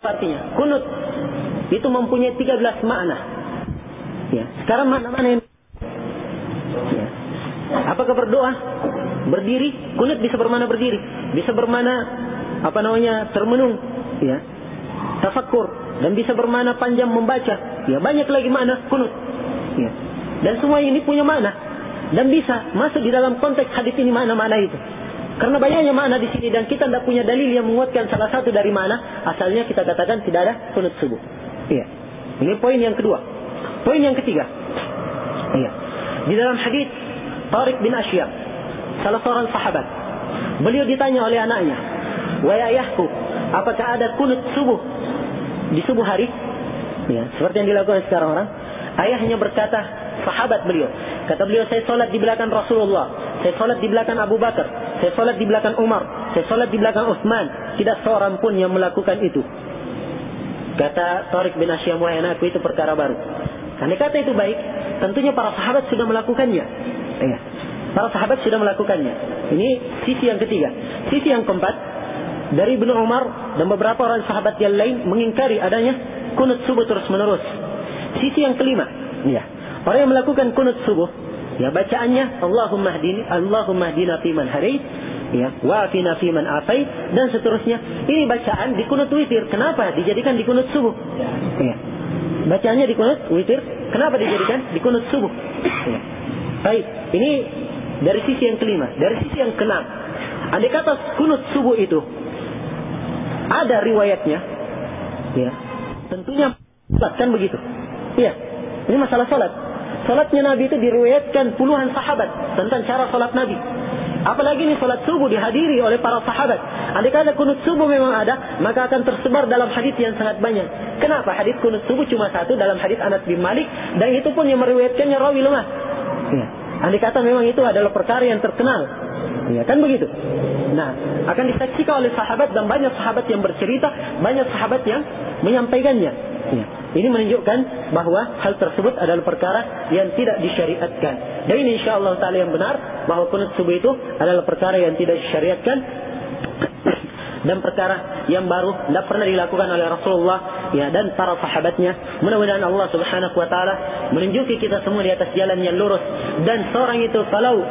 Artinya kunut itu mempunyai 13 makna. Ya, sekarang mana yang ya. Apakah berdoa, berdiri? Kunut bisa bermakna berdiri, bisa bermakna termenung, ya, tafakkur, dan bisa bermakna panjang membaca. Ya, banyak lagi makna kunut. Ya. Dan semua ini punya makna dan bisa masuk di dalam konteks hadis ini makna-makna itu. Karena banyaknya makna di sini dan kita tidak punya dalil yang menguatkan salah satu dari makna, asalnya kita katakan tidak ada kunut subuh. Iya. Ini poin yang kedua. Poin yang ketiga. Iya. Di dalam hadis Tariq bin Ashyam, salah seorang sahabat, beliau ditanya oleh anaknya, "Wahai ayahku, apakah ada kunut subuh di subuh hari?" Ya, seperti yang dilakukan sekarang orang. Ayahnya berkata, sahabat beliau, kata beliau, "Saya salat di belakang Rasulullah, saya salat di belakang Abu Bakar, saya salat di belakang Umar, saya salat di belakang Utsman, tidak seorang pun yang melakukan itu." Kata Tariq bin Ashyam, "Wahai anakku, itu perkara baru." Andai kata itu baik, tentunya para sahabat sudah melakukannya. Ya. Para sahabat sudah melakukannya. Ini sisi yang ketiga. Sisi yang keempat, dari Ibnu Umar dan beberapa orang sahabat yang lain mengingkari adanya kunut subuh terus menerus. Sisi yang kelima, ya, orang yang melakukan kunut subuh, ya, bacaannya Allahumma hdina fiman hadait, ya, wa afina fiman afait, dan seterusnya. Ini bacaan di kunut witir. Kenapa dijadikan di kunut subuh? Ya. Bacaannya di kunut witir, kenapa dijadikan di kunut subuh? Ya. Baik, ini dari sisi yang kelima. Dari sisi yang keenam, andai kata kunut subuh itu ada riwayatnya, ya, tentunya kan begitu. Iya, ini masalah salat. Salatnya Nabi itu diriwayatkan puluhan sahabat tentang cara salat Nabi. Apalagi ini salat subuh dihadiri oleh para sahabat. Andai kata kunut subuh memang ada, maka akan tersebar dalam hadis yang sangat banyak. Kenapa hadis kunut subuh cuma satu dalam hadis Anas bin Malik, dan itu pun yang meriwayatkannya rawi lemah. Ya. Andai kata memang itu adalah perkara yang terkenal, ya, kan begitu. Nah, akan disaksikan oleh sahabat dan banyak sahabat yang bercerita, banyak sahabat yang menyampaikannya. Ya. Ini menunjukkan bahwa hal tersebut adalah perkara yang tidak disyariatkan. Dan ini insyaallah ta'ala yang benar, bahwa kunut subuh itu adalah perkara yang tidak disyariatkan dan perkara yang baru, tidak pernah dilakukan oleh Rasulullah, ya, dan para sahabatnya. Mudah-mudahan Allah Subhanahu wa taala menunjuki kita semua di atas jalan yang lurus. Dan seorang itu kalau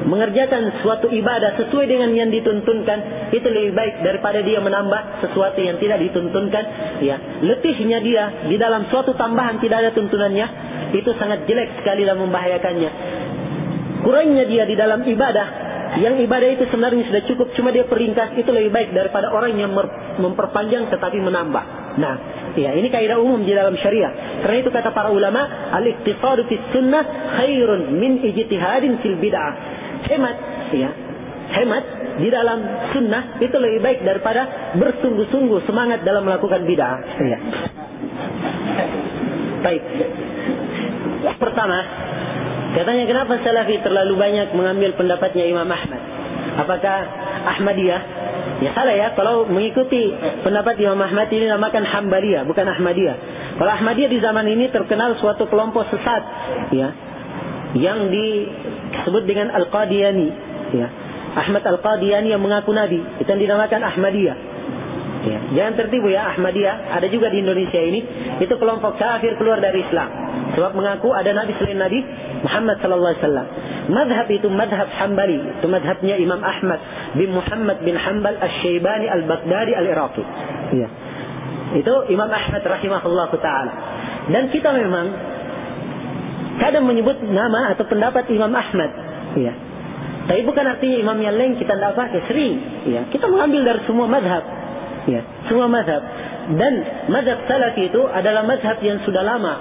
mengerjakan suatu ibadah sesuai dengan yang dituntunkan, itu lebih baik daripada dia menambah sesuatu yang tidak dituntunkan. Ya, letihnya dia di dalam suatu tambahan tidak ada tuntunannya, itu sangat jelek sekali dan membahayakannya. Kurangnya dia di dalam ibadah, yang ibadah itu sebenarnya sudah cukup, cuma dia peringkas, itu lebih baik daripada orang yang memperpanjang tetapi menambah. Nah, ya, ini kaidah umum di dalam syariah. Karena itu kata para ulama, al-iqtisadu fis sunnah khairun min ijtihadin fil bid'ah. Hemat di dalam sunnah itu lebih baik daripada bersungguh-sungguh semangat dalam melakukan bid'ah. Ya. Baik. Pertama, katanya kenapa Salafi terlalu banyak mengambil pendapatnya Imam Ahmad? Apakah Ahmadiyah? Ya salah ya, kalau mengikuti pendapat Imam Ahmad ini namakan Hambaliyah, bukan Ahmadiyah. Kalau Ahmadiyah di zaman ini terkenal suatu kelompok sesat, ya, yang disebut dengan Al-Qadiani, ya. Ahmad Al-Qadiani yang mengaku Nabi, itu yang dinamakan Ahmadiyah. Ya. Jangan tertipu ya, Ahmadiyah ada juga di Indonesia ini. Itu kelompok kafir keluar dari Islam, sebab mengaku ada Nabi selain Nabi Muhammad sallallahu alaihi wasallam. Madhab itu madhab Hambali, itu madhabnya Imam Ahmad bin Muhammad bin Hanbal Asy-Syaibani Al-Baghdadi Al-Iraqi. Ya. Itu Imam Ahmad rahimahullah ta'ala. Dan kita memang kadang menyebut nama atau pendapat Imam Ahmad, ya. Tapi bukan artinya imam yang lain kita tidak pakai, sering, ya. Kita mengambil dari semua madhab, ya, semua madhab. Dan madhab Salafi itu adalah madhab yang sudah lama,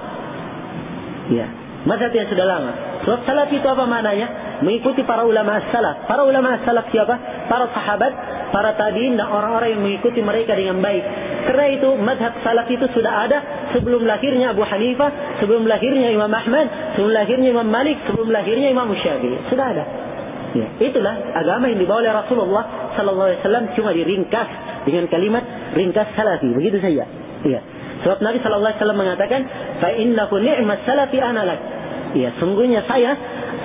ya, madhab yang sudah lama. Sebab Salafi itu apa maknanya? Mengikuti para ulama salaf. Para ulama salaf siapa? Para sahabat, para tabi'in, dan orang-orang yang mengikuti mereka dengan baik. Karena itu madhab salaf itu sudah ada sebelum lahirnya Abu Hanifah, sebelum lahirnya Imam Ahmad, sebelum lahirnya Imam Malik, sebelum lahirnya Imam Syafi'i. Sudah ada. Ya, itulah agama yang dibawa oleh Rasulullah sallallahu alaihi wasallam, cuma diringkas dengan kalimat ringkas Salafi, begitu saja. Ya. Sebab Nabi sallallahu alaihi wasallam mengatakan, "Fa innahu ni'mas salafi ana lak." Ya, sungguhnya saya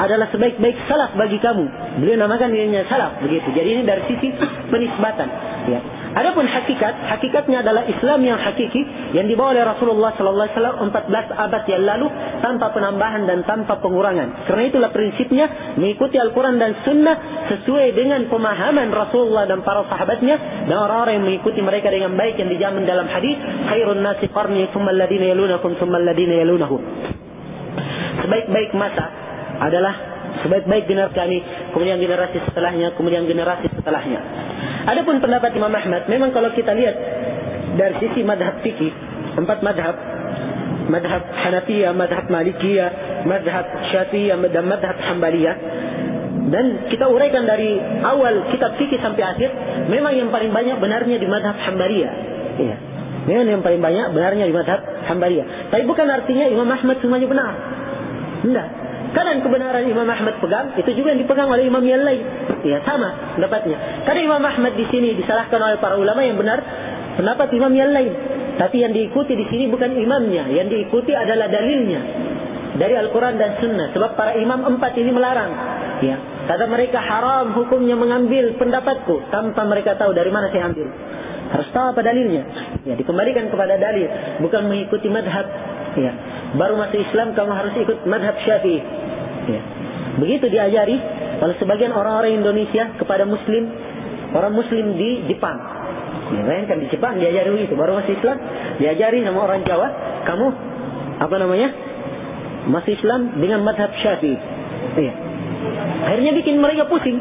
adalah sebaik-baik salaf bagi kamu. Beliau namakan dirinya salaf, begitu. Jadi ini dari sisi penisbatan. Ya. Adapun hakikatnya adalah Islam yang hakiki yang dibawa oleh Rasulullah sallallahu alaihi wasallam 14 abad yang lalu tanpa penambahan dan tanpa pengurangan. Karena itulah prinsipnya mengikuti Al-Qur'an dan Sunnah sesuai dengan pemahaman Rasulullah dan para sahabatnya dan orang-orang yang mengikuti mereka dengan baik yang dijamin dalam hadis, khairun nasi qarni tsumma alladziina yalunakum tsumma alladziina yalunahum. Sebaik-baik masa adalah sebaik-baik generasi kami, kemudian generasi setelahnya, kemudian generasi setelahnya. Adapun pendapat Imam Ahmad, memang kalau kita lihat dari sisi madhab fikih, 4 madhab, madhab Hanafiyah, madhab Malikiyah, madhab Syafi'iyah, dan madhab Hanbaliyah, dan kita uraikan dari awal kitab fikih sampai akhir, memang yang paling banyak benarnya di madhab Hanbaliyah. Ya. Memang yang paling banyak benarnya di madhab Hanbaliyah. Tapi bukan artinya Imam Ahmad semuanya benar. Tidak. Kadang kebenaran Imam Ahmad pegang, itu juga yang dipegang oleh imam yang lain. Ya, sama pendapatnya. Kadang Imam Ahmad di sini disalahkan oleh para ulama yang benar pendapat imam yang lain. Tapi yang diikuti di sini bukan imamnya, yang diikuti adalah dalilnya dari Al-Quran dan Sunnah. Sebab para imam 4 ini melarang. Ya, kata mereka haram hukumnya mengambil pendapatku tanpa mereka tahu dari mana saya ambil. Harus tahu apa dalilnya. Ya, dikembalikan kepada dalil, bukan mengikuti madhab. Ya, baru masuk Islam kamu harus ikut madhab Syafi'i. Ya. Begitu diajari oleh sebagian orang-orang Indonesia kepada Muslim, orang Muslim di Jepang. Ya, bayangkan di Jepang diajari begitu, baru masuk Islam diajari sama orang Jawa, kamu masuk Islam dengan madhab Syafi'i. Ya. Akhirnya bikin mereka pusing.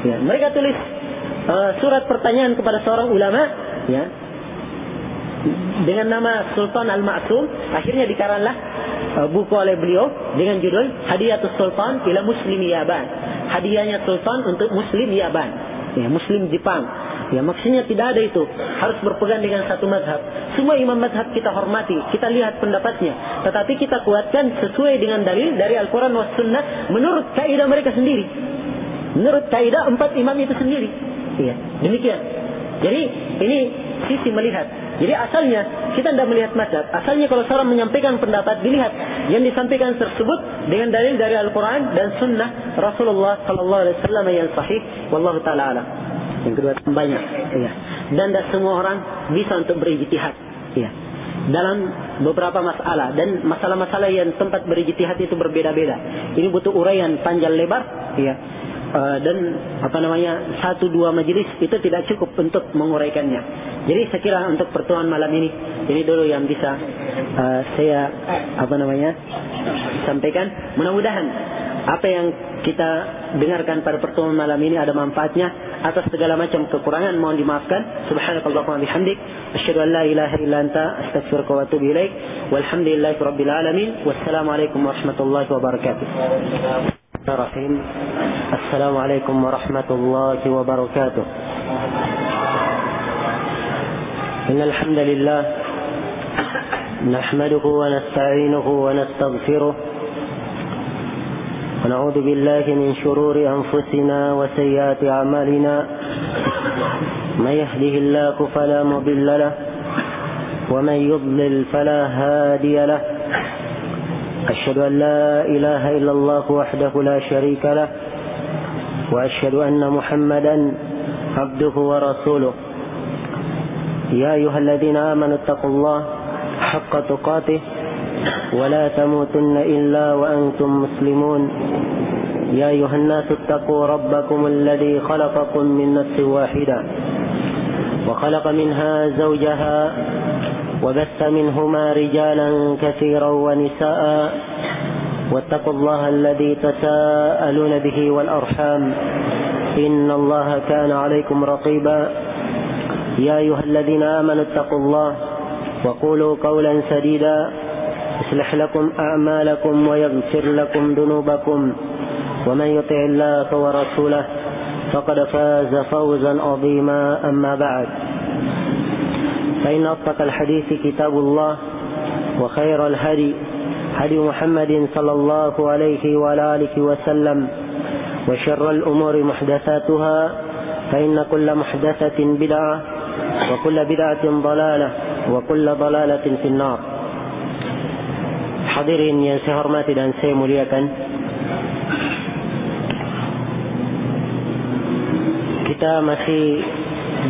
Ya, mereka tulis surat pertanyaan kepada seorang ulama, ya, dengan nama Sultan Al-Ma'sum. Akhirnya dikaranlah buku oleh beliau dengan judul Hadiyatus Sultan ila Muslim Yaban. Hadiahnya Sultan untuk Muslim Yaban, ya, Muslim Jepang. Ya, maksudnya tidak ada itu harus berpegang dengan satu madhab. Semua imam madhab kita hormati, kita lihat pendapatnya, tetapi kita kuatkan sesuai dengan dalil dari Al-Quran was Sunnah menurut kaidah mereka sendiri, menurut kaidah 4 imam itu sendiri. Ya, demikian. Jadi ini sisi melihat. Jadi asalnya kita tidak melihat madhab. Asalnya kalau seorang menyampaikan pendapat, dilihat yang disampaikan tersebut dengan dalil dari Al-Quran dan Sunnah Rasulullah Sallallahu Alaihi Wasallam yang sahih. Wallahu taala alam. Yang kedua banyak. Ya. Dan tidak semua orang bisa untuk berijtihad. Ya. Dalam beberapa masalah, dan masalah-masalah yang tempat berijtihad itu berbeda-beda. Ini butuh uraian panjang lebar. Ya. Dan 1-2 majelis itu tidak cukup untuk menguraikannya. Jadi saya kira untuk pertemuan malam ini dulu yang bisa saya sampaikan. Mudah-mudahan apa yang kita dengarkan pada pertemuan malam ini ada manfaatnya. Atas segala macam kekurangan mohon dimaafkan. Subhanakallahumma bihamdik, asyhadu an la ilaha illa anta, astaghfiruka wa atubu ilaik. Walhamdulillahi rabbil alamin. Wassalamualaikum warahmatullahi wabarakatuh. Bismillahirrahmanirrahim. Assalamualaikum warahmatullahi wabarakatuh. Innal hamdalillah nahmaduhu wa nasta'inuhu wa nastaghfiruh wa na'udzu billahi min shururi anfusina wa sayyiati a'malina. May yahdihillahu fala mudilla lahu wa man yudlil fala hadiya lahu. أشهد أن لا إله إلا الله وحده لا شريك له وأشهد أن محمدا عبده ورسوله. يا أيها الذين آمنوا اتقوا الله حق تقاته ولا تموتن إلا وأنتم مسلمون. يا أيها الناس اتقوا ربكم الذي خلقكم من نفس واحدة وخلق منها زوجها وبث منهما رجالا كثيرا ونساء واتقوا الله الذي تساءلون به والأرحام إن الله كان عليكم رقيبا. يا أيها الذين آمنوا اتقوا الله وقولوا قولا سديدا يصلح لكم أعمالكم ويغفر لكم ذنوبكم ومن يطع الله ورسوله فقد فاز فوزا عظيما. أما بعد، فإن أصدق الحديث كتاب الله وخير الهدي هدي محمد صلى الله عليه وعلى آله وسلم وشر الأمور محدثاتها فإن كل محدثة بدعة وكل بدعة ضلالة وكل ضلالة في النار. Hadirin yang saya hormati dan saya muliakan, kita masih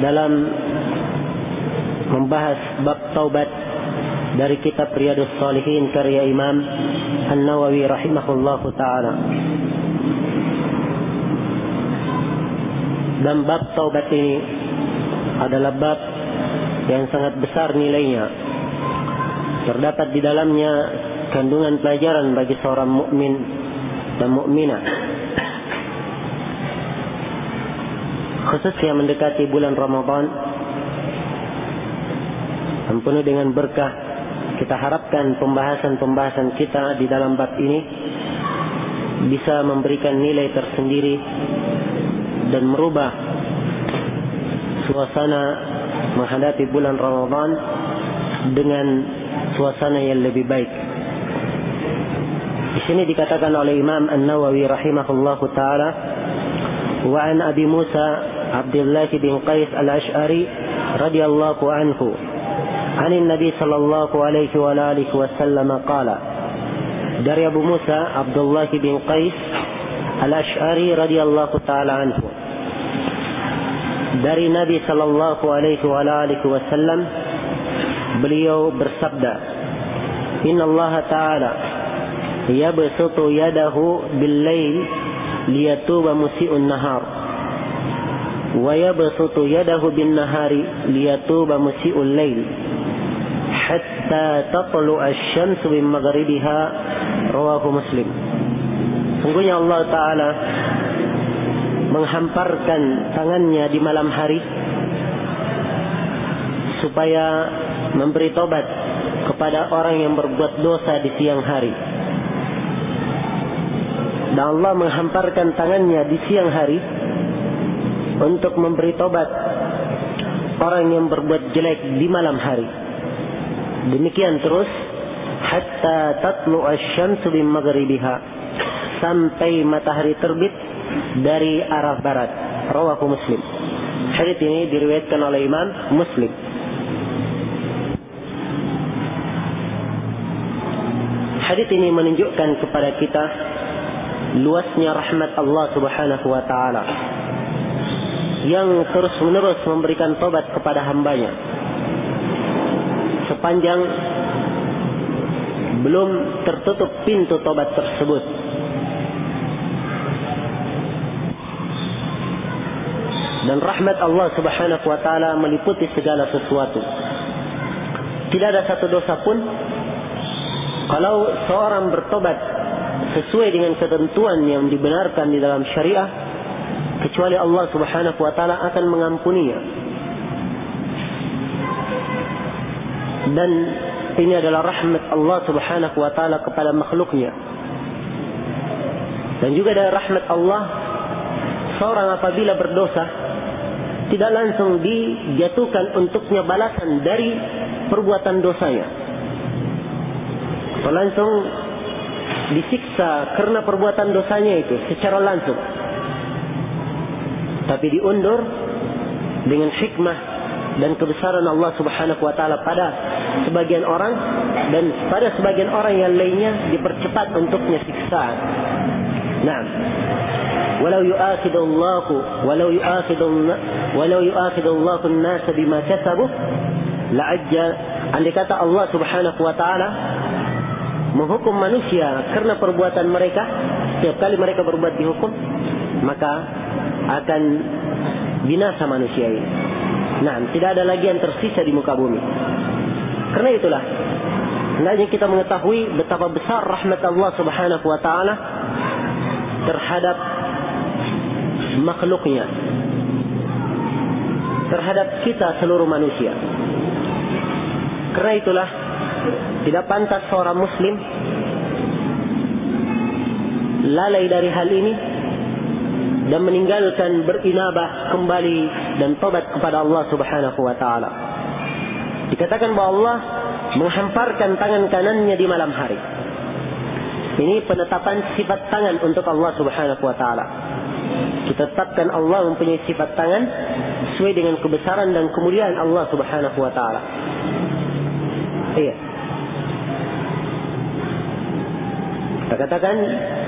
dalam membahas bab taubat dari kitab Riyadhus Shalihin karya Imam An-Nawawi rahimahullahu taala. Dan bab taubat ini adalah bab yang sangat besar nilainya. Terdapat di dalamnya kandungan pelajaran bagi seorang mukmin dan mukminah, khususnya mendekati bulan Ramadan yang penuh dengan berkah. Kita harapkan pembahasan-pembahasan kita di dalam bab ini bisa memberikan nilai tersendiri dan merubah suasana menghadapi bulan Ramadan dengan suasana yang lebih baik. Di sini dikatakan oleh Imam An-Nawawi rahimahullahu taala, wa an Abi Musa Abdullah bin Qais Al-Ash'ari radhiyallahu anhu an Nabi sallallahu alaihi wa alihi wasallam qala. Dari Abu Musa Abdullah bin Qais Al-Ash'ari radhiyallahu taala anhu, dari Nabi sallallahu alaihi wa alihi wasallam, beliau bersabda, Inna Allah Ta'ala yabsutu yadahu bil-lail liyatuba musii'un nahar wa yabsutu yadahu bin-nahari liyatuba musii'ul lail hatta tatlu'a asy-syamsu min maghribiha, rawahu Muslim. Sungguhnya Allah Ta'ala menghamparkan tangannya di malam hari supaya memberi tobat kepada orang yang berbuat dosa di siang hari. Dan Allah menghamparkan tangannya di siang hari untuk memberi tobat orang yang berbuat jelek di malam hari. Demikian terus hatta tatlu'a asy-syamsu min maghribiha, sampai matahari terbit dari arah barat. Rawahu Muslim. Hadits ini diriwayatkan oleh Imam Muslim. Hadits ini menunjukkan kepada kita luasnya rahmat Allah Subhanahu wa taala yang terus-menerus memberikan tobat kepada hambanya sepanjang belum tertutup pintu tobat tersebut. Dan rahmat Allah Subhanahu wa taala meliputi segala sesuatu. Tidak ada satu dosa pun kalau seorang bertobat sesuai dengan ketentuan yang dibenarkan di dalam syariah, kecuali Allah Subhanahu wa taala akan mengampuninya. Dan ini adalah rahmat Allah Subhanahu wa taala kepada makhluknya. Dan juga dari rahmat Allah, seorang apabila berdosa tidak langsung dijatuhkan untuknya balasan dari perbuatan dosanya, atau langsung disiksa karena perbuatan dosanya itu secara langsung, tapi diundur dengan hikmah dan kebesaran Allah Subhanahu wa taala pada sebagian orang, dan pada sebagian orang yang lainnya dipercepat untuknya siksaan. Nah, walau yu'akhidullahu an-nasa bima kasabu la'ajjal, andai kata Allah Subhanahu wa taala menghukum manusia karena perbuatan mereka, setiap kali mereka berbuat dihukum, maka akan binasa manusia ini. Nah, tidak ada lagi yang tersisa di muka bumi. Karena itulah hendaknya kita mengetahui betapa besar rahmat Allah Subhanahu wa taala terhadap makhluknya, terhadap kita seluruh manusia. Karena itulah tidak pantas seorang muslim lalai dari hal ini dan meninggalkan berinabah kembali dan tobat kepada Allah Subhanahu wa taala. Dikatakan bahwa Allah menghamparkan tangan kanannya di malam hari. Ini penetapan sifat tangan untuk Allah Subhanahu wa taala. Kita tetapkan Allah mempunyai sifat tangan sesuai dengan kebesaran dan kemuliaan Allah Subhanahu wa taala. Iya. Kita katakan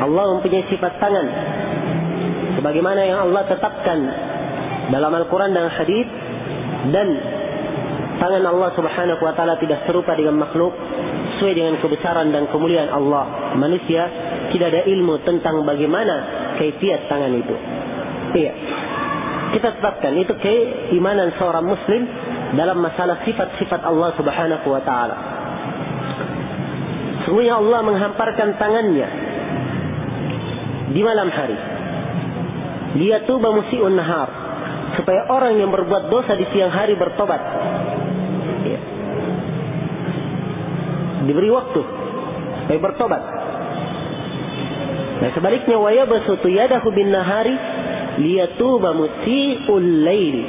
Allah mempunyai sifat tangan sebagaimana yang Allah tetapkan dalam Al-Quran dan Hadis, dan tangan Allah Subhanahu wa taala tidak serupa dengan makhluk sesuai dengan kebesaran dan kemuliaan Allah. Manusia tidak ada ilmu tentang bagaimana kaifiat tangan itu. Iya. Kita tetapkan itu keimanan seorang muslim dalam masalah sifat-sifat Allah Subhanahu wa taala. Sungguhnya Allah menghamparkan tangannya di malam hari. Liyatuba musii'un nahar, supaya orang yang berbuat dosa di siang hari bertobat. Ya. Diberi waktu supaya bertobat. Nah sebaliknya, wa yabsutu yadahu bin nahari liyatuba musii'ul laili.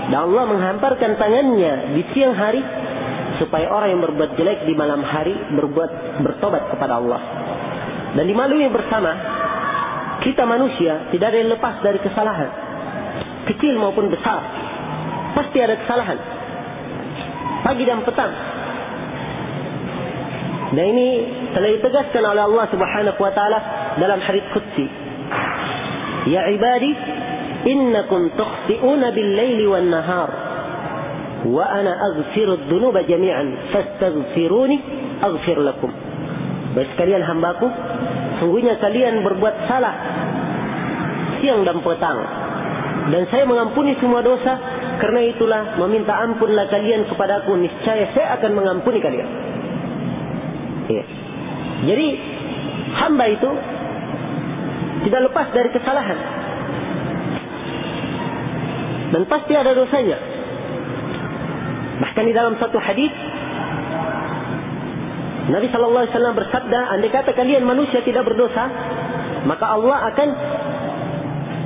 Dan Allah menghamparkan tangannya di siang hari supaya orang yang berbuat jelek di malam hari bertobat kepada Allah. Dan dimaklumi bersama, kita manusia tidak ada yang lepas dari kesalahan, kecil maupun besar. Pasti ada kesalahan, pagi dan petang. Dan ini telah ditegaskan oleh Allah Subhanahu wa taala dalam hadits qudsi. Ya ibadi, innakum tukhti'una bil-laili wan-nahar wa ana aghfiru dzunuba jami'an fastaghfiruni aghfir lakum. Baik sekalian hambaku, sungguhnya kalian berbuat salah siang dan petang, dan saya mengampuni semua dosa. Karena itulah meminta ampunlah kalian kepadaku, niscaya saya akan mengampuni kalian. Ya. Jadi hamba itu tidak lepas dari kesalahan, dan pasti ada dosanya. Bahkan di dalam satu hadis Nabi sallallahu alaihi wasallam bersabda, andai kata kalian manusia tidak berdosa, maka Allah akan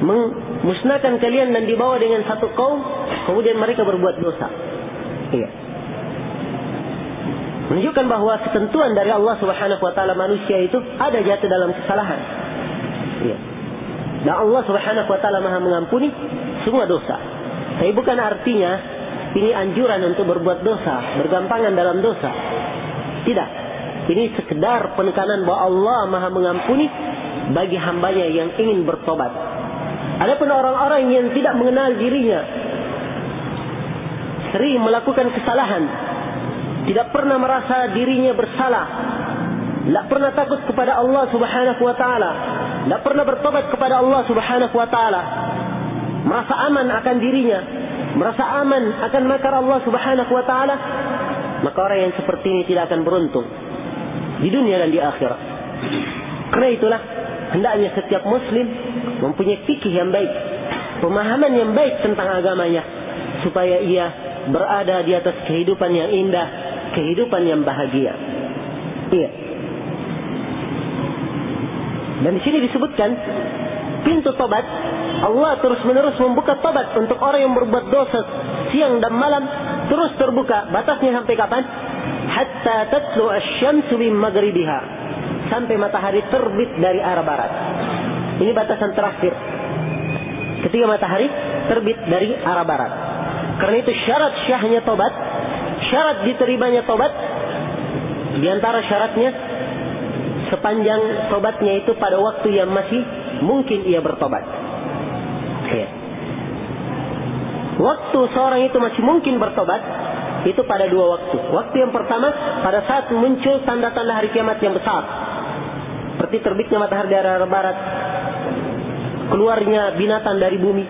memusnahkan kalian dan dibawa dengan satu kaum, kemudian mereka berbuat dosa. Iya. Menunjukkan bahwa ketentuan dari Allah Subhanahu wa taala manusia itu ada jatuh dalam kesalahan. Iya. Dan Allah Subhanahu wa taala Maha mengampuni semua dosa. Tapi bukan artinya ini anjuran untuk berbuat dosa, bergampangan dalam dosa. Tidak. Ini sekedar penekanan bahwa Allah Maha mengampuni bagi hambanya yang ingin bertobat. Adapun orang-orang yang tidak mengenal dirinya, sering melakukan kesalahan, tidak pernah merasa dirinya bersalah, tidak pernah takut kepada Allah Subhanahu wa taala, tidak pernah bertobat kepada Allah Subhanahu wa taala, merasa aman akan dirinya, merasa aman akan makar Allah Subhanahu wa taala, maka orang yang seperti ini tidak akan beruntung di dunia dan di akhirat. Karena itulah hendaknya setiap muslim mempunyai fikih yang baik, pemahaman yang baik tentang agamanya, supaya ia berada di atas kehidupan yang indah, kehidupan yang bahagia. Iya. Dan di sini disebutkan pintu tobat. Allah terus-menerus membuka tobat untuk orang yang berbuat dosa siang dan malam, terus terbuka. Batasnya sampai kapan? Hatta tatlu asy-syamsu min maghribiha, sampai matahari terbit dari arah barat. Ini batasan terakhir, ketika matahari terbit dari arah barat. Karena itu syarat syahnya tobat, syarat diterimanya tobat, di antara syaratnya sepanjang tobatnya itu pada waktu yang masih mungkin ia bertobat. Ya. Waktu seorang itu masih mungkin bertobat itu pada dua waktu. Waktu yang pertama pada saat muncul tanda-tanda hari kiamat yang besar, seperti terbitnya matahari dari arah barat, keluarnya binatang dari bumi.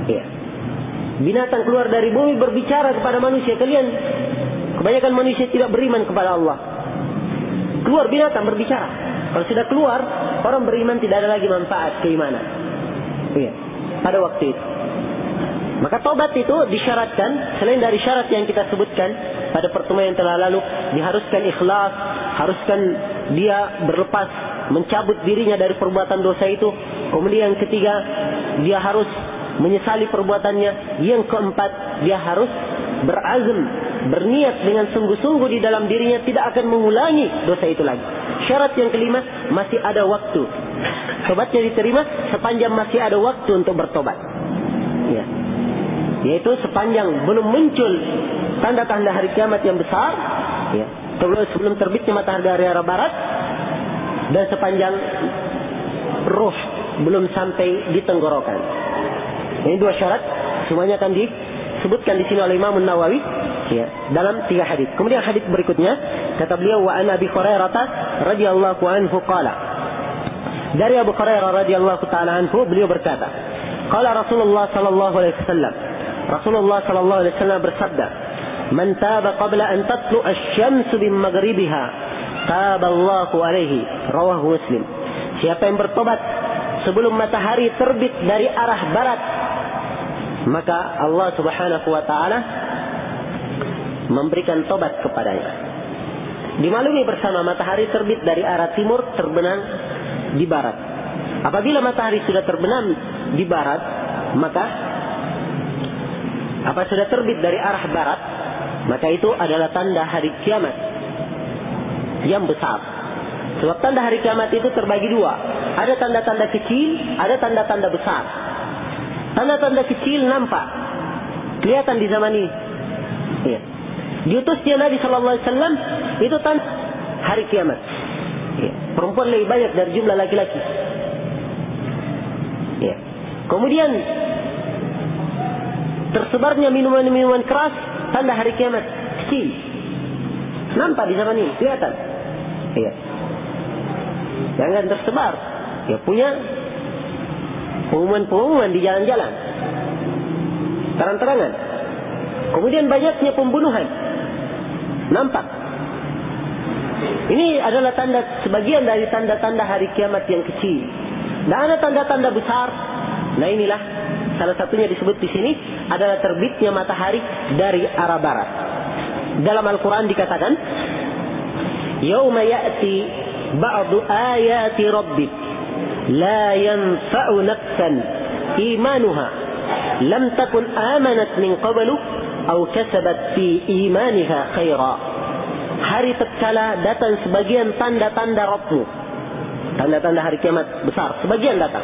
Ya. Binatang keluar dari bumi berbicara kepada manusia. Kalian, kebanyakan manusia tidak beriman kepada Allah. Keluar binatang berbicara. Kalau sudah keluar, orang beriman tidak ada lagi manfaat keimanan. Ya. Pada waktu itu. Maka tobat itu disyaratkan, selain dari syarat yang kita sebutkan pada pertemuan yang telah lalu, diharuskan ikhlas, haruskan dia berlepas, mencabut dirinya dari perbuatan dosa itu. Kemudian yang ketiga, dia harus menyesali perbuatannya. Yang keempat, dia harus berazam, berniat dengan sungguh-sungguh di dalam dirinya tidak akan mengulangi dosa itu lagi. Syarat yang kelima, masih ada waktu. Tobatnya diterima sepanjang masih ada waktu untuk bertobat. Ya. Yaitu sepanjang belum muncul tanda-tanda hari kiamat yang besar, ya, sebelum terbitnya matahari dari arah barat, dan sepanjang ruh belum sampai di tenggorokan. Ini dua syarat, semuanya akan disebutkan di sini oleh Imam Nawawi Ya, dalam 3 hadis. Kemudian hadis berikutnya kata beliau, wa an Abi Hurairah radhiyallahu anhu qala. Dari Abu Hurairah radhiyallahu taala anhu beliau berkata, qala Rasulullah sallallahu alaihi wasallam. Rasulullah sallallahu alaihi wasallam bersabda, "Man taba qabla an tatlu asy-syamsu min maghribiha, taballahu alaihi." Rawahu Muslim. Siapa yang bertobat sebelum matahari terbit dari arah barat, maka Allah Subhanahu wa taala memberikan tobat kepadanya. Dimaklumi bersama matahari terbit dari arah timur, terbenam di barat. Apabila matahari sudah terbenam di barat, maka sudah terbit dari arah barat, maka itu adalah tanda hari kiamat yang besar. Sebab tanda hari kiamat itu terbagi 2. Ada tanda-tanda kecil, ada tanda-tanda besar. Tanda-tanda kecil nampak, kelihatan di zaman ini. Ya. Diutusnya Nabi Sallallahu Alaihi Wasallam itu tanda hari kiamat. Ya. Perempuan lebih banyak dari jumlah laki-laki. Ya. Kemudian tersebarnya minuman-minuman keras, tanda hari kiamat kecil. Nampak di zaman ini, kelihatan. Ya. Jangan tersebar. Ya, punya pengumuman-pengumuman di jalan-jalan, terang-terangan. Kemudian banyaknya pembunuhan, nampak. Ini adalah sebagian dari tanda-tanda hari kiamat yang kecil. Dan ada tanda-tanda besar. Nah, inilah salah satunya disebut di sini adalah terbitnya matahari dari arah barat. Dalam Al-Quran dikatakan, "Yauma ya'ti ba'du ayati rabbik la yanfa'u nafsan imanuha lam takun amanat min qablu aw kasabat fi imaniha khaira." Hari tatkala datang sebagian tanda-tanda Rabbmu, tanda-tanda hari kiamat besar, sebagian datang.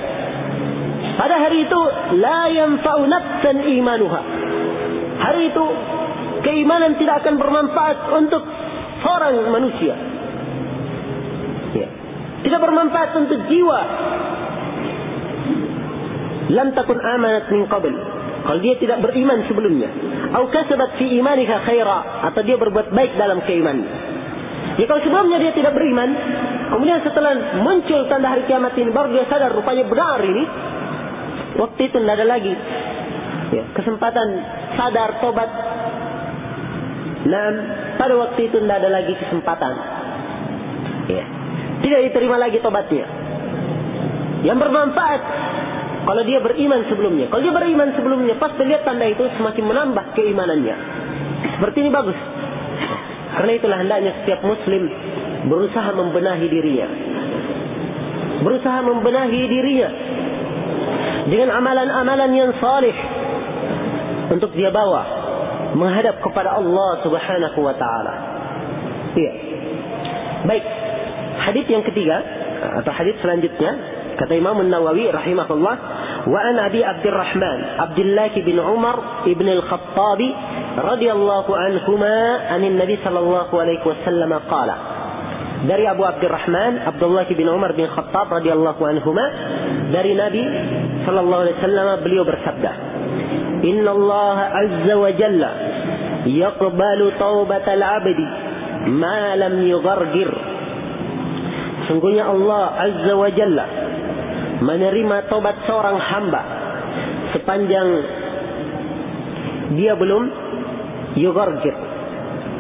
Pada hari itu la yanfa'u nafsan imanuha. Hari itu keimanan tidak akan bermanfaat untuk seorang manusia. Ya. Tidak bermanfaat untuk jiwa. Lam takun amanat min qabl. Kalau dia tidak beriman sebelumnya, atau kasabat fi imaniha khaira, atau dia berbuat baik dalam keimanan. Ya, kalau sebelumnya dia tidak beriman, kemudian setelah muncul tanda hari kiamat ini baru dia sadar rupanya benar ini, waktu itu tidak ada lagi ya, kesempatan sadar tobat. Nah, pada waktu itu tidak ada lagi kesempatan. Ya. Tidak diterima lagi tobatnya. Yang bermanfaat kalau dia beriman sebelumnya. Kalau dia beriman sebelumnya, pas lihat tanda itu semakin menambah keimanannya. Seperti ini bagus. Karena itulah hendaknya setiap muslim berusaha membenahi dirinya. Berusaha membenahi dirinya dengan amalan-amalan yang salih untuk dia bawa menghadap kepada Allah Subhanahu wa taala. Iya. Baik. Hadis yang ketiga atau hadis selanjutnya kata Imam An-Nawawi rahimahullah, wa an Abi Abdurrahman Abdullah bin Umar ibn al-Khattab radhiyallahu anhuma anin Nabi sallallahu alaihi wasallam qala. Dari Abu Abdurrahman Abdullah bin Umar bin Khattab radhiyallahu anhuma, dari Nabi sallallahu alaihi wasallam beliau bersabda, "Inna Allah azza wa jalla yaqbalu taubatal 'abdi ma lam yughargir." Sungguhnya Allah azza wa jalla menerima taubat seorang hamba sepanjang dia belum yughargir.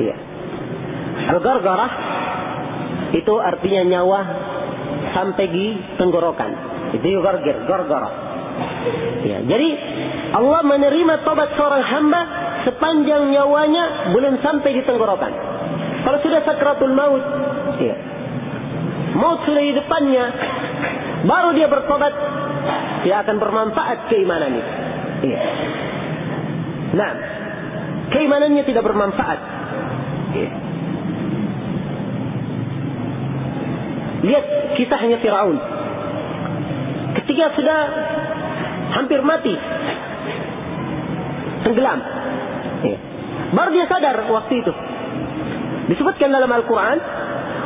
Ya. Al-gargarah itu artinya nyawa sampai di tenggorokan. Itu yughargir, gargarah. Ya, jadi Allah menerima taubat seorang hamba sepanjang nyawanya belum sampai di tenggorokan. Kalau sudah sakratul maut, ya, maut sudah di depannya, baru dia bertobat, dia akan bermanfaat keimanannya. Iya. Nah, keimanannya tidak bermanfaat. Iya. Lihat kisahnya Firaun. Ketika sudah hampir mati, tenggelam, iya, baru dia sadar waktu itu. Disebutkan dalam Al-Quran,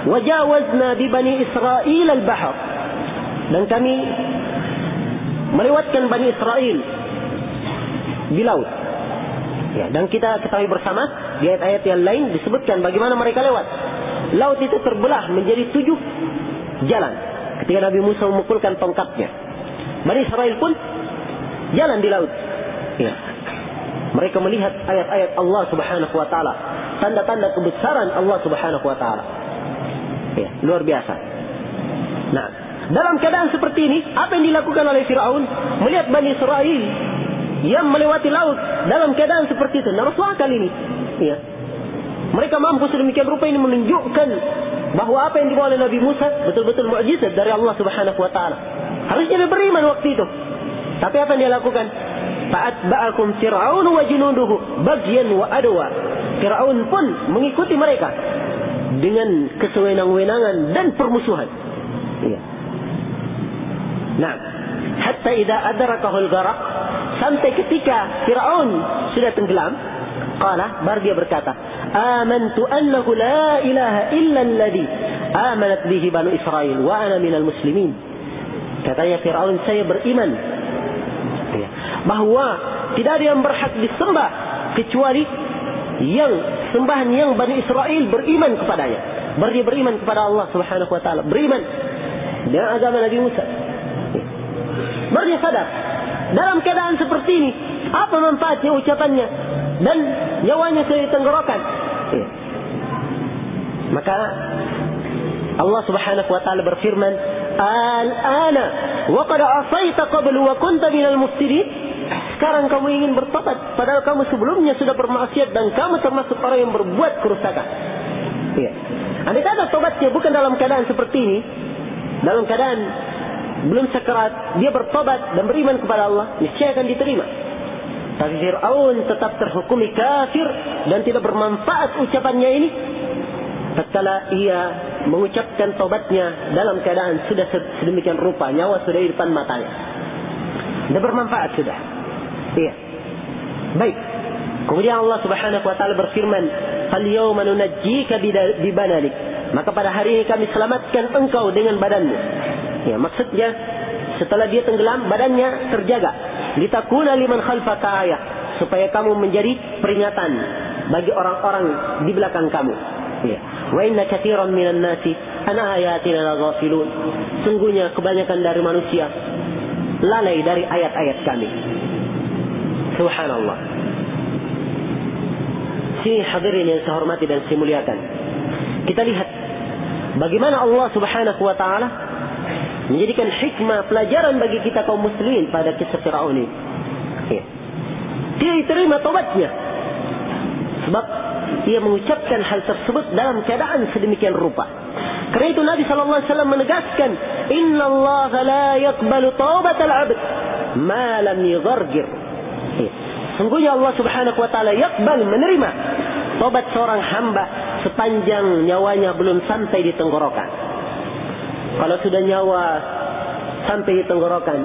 wajawazna bi bani Israel al-bahr, dan kami melewatkan Bani Israel di laut. Ya, dan kita ketahui bersama di ayat-ayat yang lain disebutkan bagaimana mereka lewat. Laut itu terbelah menjadi 7 jalan ketika Nabi Musa memukulkan tongkatnya. Bani Israel pun jalan di laut. Ya. Mereka melihat ayat-ayat Allah Subhanahu wa taala, tanda-tanda kebesaran Allah Subhanahu wa taala. Ya, luar biasa. Nah, dalam keadaan seperti ini, apa yang dilakukan oleh Firaun melihat Bani Israel yang melewati laut dalam keadaan seperti itu? Nah, Rasulullah kali ini, ya, mereka mampu sedemikian rupa ini menunjukkan bahwa apa yang dibawa oleh Nabi Musa betul-betul mukjizat dari Allah Subhanahu wa taala. Harusnya dia beriman waktu itu. Tapi apa yang dia lakukan? Fa'atba'akum Fir'aun wa junuduhu bagyan wa adwa. Fir'aun pun mengikuti mereka dengan kesewenang-wenangan dan permusuhan. Ya. Nah, hatta idza adrakahul gharq, sampai ketika Fir'aun sudah tenggelam, qala, baru dia berkata, amantu annahu la ilaha illa alladhi amanat bihi banu Israil wa ana minal muslimin. Katanya Fir'aun, saya beriman bahwa tidak ada yang berhak disembah kecuali yang sembahan yang Bani Israel beriman kepadanya. Dia beriman kepada Allah Subhanahu wa taala, beriman dengan agama Nabi Musa. Baru dia sadar dalam keadaan seperti ini apa manfaatnya ucapannya dan nyawanya sudah ditenggorokan. Maka Allah Subhanahu wa taala berfirman, al-ana wa qad asaita qablu wa kunta minal mufsidin. Sekarang kamu ingin bertobat padahal kamu sebelumnya sudah bermaksiat dan kamu termasuk orang yang berbuat kerusakan. Ya. Andai kata tobatnya bukan dalam keadaan seperti ini, dalam keadaan belum sakarat, dia bertobat dan beriman kepada Allah, niscaya akan diterima. Tapi Fir'aun tetap terhukumi kafir dan tidak bermanfaat ucapannya ini tatkala ia mengucapkan tobatnya dalam keadaan sudah sedemikian rupa, nyawa sudah di depan matanya. Tidak bermanfaat sudah. Iya. Baik. Kemudian Allah Subhanahu wa taala berfirman, "Fal yawma nunajjika bi badanik." Maka pada hari ini kami selamatkan engkau dengan badanmu. Ya, maksudnya setelah dia tenggelam badannya terjaga. Litakuna liman khalfaka ayah, supaya kamu menjadi peringatan bagi orang-orang di belakang kamu. Ya. Wa inna katsiran minan nasi an ayatina laghafilun. Sungguhnya kebanyakan dari manusia lalai dari ayat-ayat kami. Subhanallah. Sini hadirin yang saya hormati dan saya muliakan. Kita lihat bagaimana Allah Subhanahu wa taala menjadikan hikmah pelajaran bagi kita kaum muslimin pada kisah Firaun ini. Ya. Dia diterima tobatnya sebab ia mengucapkan hal tersebut dalam keadaan sedemikian rupa. Karena itu Nabi sallallahu alaihi wasallam menegaskan, "Innallaha la yaqbalu taubatal 'abd ma lam yughargir." Ya. Sungguhnya Allah Subhanahu wa taala yaqbal, menerima tobat seorang hamba sepanjang nyawanya belum sampai di tenggorokan. Kalau sudah nyawa sampai di tenggorokan,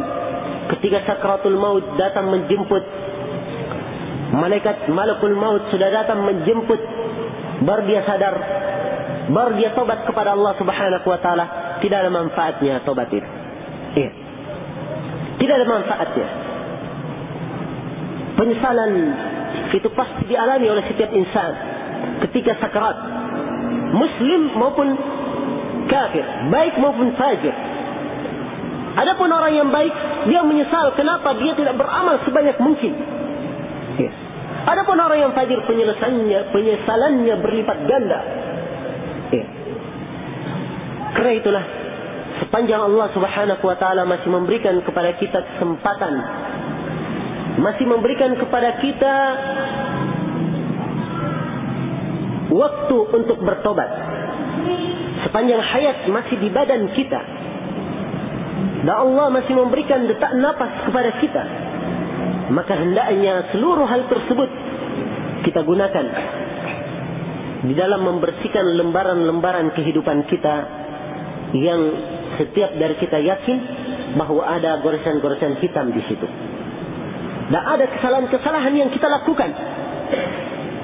ketika sakratul maut datang menjemput, malakul maut sudah datang menjemput, baru dia sadar, baru dia tobat kepada Allah Subhanahu wa taala, tidak ada manfaatnya tobat itu. Iya. Tidak ada manfaatnya. Penyesalan itu pasti dialami oleh setiap insan ketika sakrat, muslim maupun kafir, baik maupun fajir. Adapun orang yang baik, dia menyesal kenapa dia tidak beramal sebanyak mungkin. Yes. Adapun orang yang fajir, penyesalannya berlipat ganda. Yes. Karena itulah sepanjang Allah Subhanahu wa taala masih memberikan kepada kita kesempatan, masih memberikan kepada kita waktu untuk bertobat, sepanjang hayat masih di badan kita, dan Allah masih memberikan detak napas kepada kita, maka hendaknya seluruh hal tersebut kita gunakan di dalam membersihkan lembaran-lembaran kehidupan kita yang setiap dari kita yakin bahwa ada goresan-goresan hitam di situ. Dan ada kesalahan-kesalahan yang kita lakukan.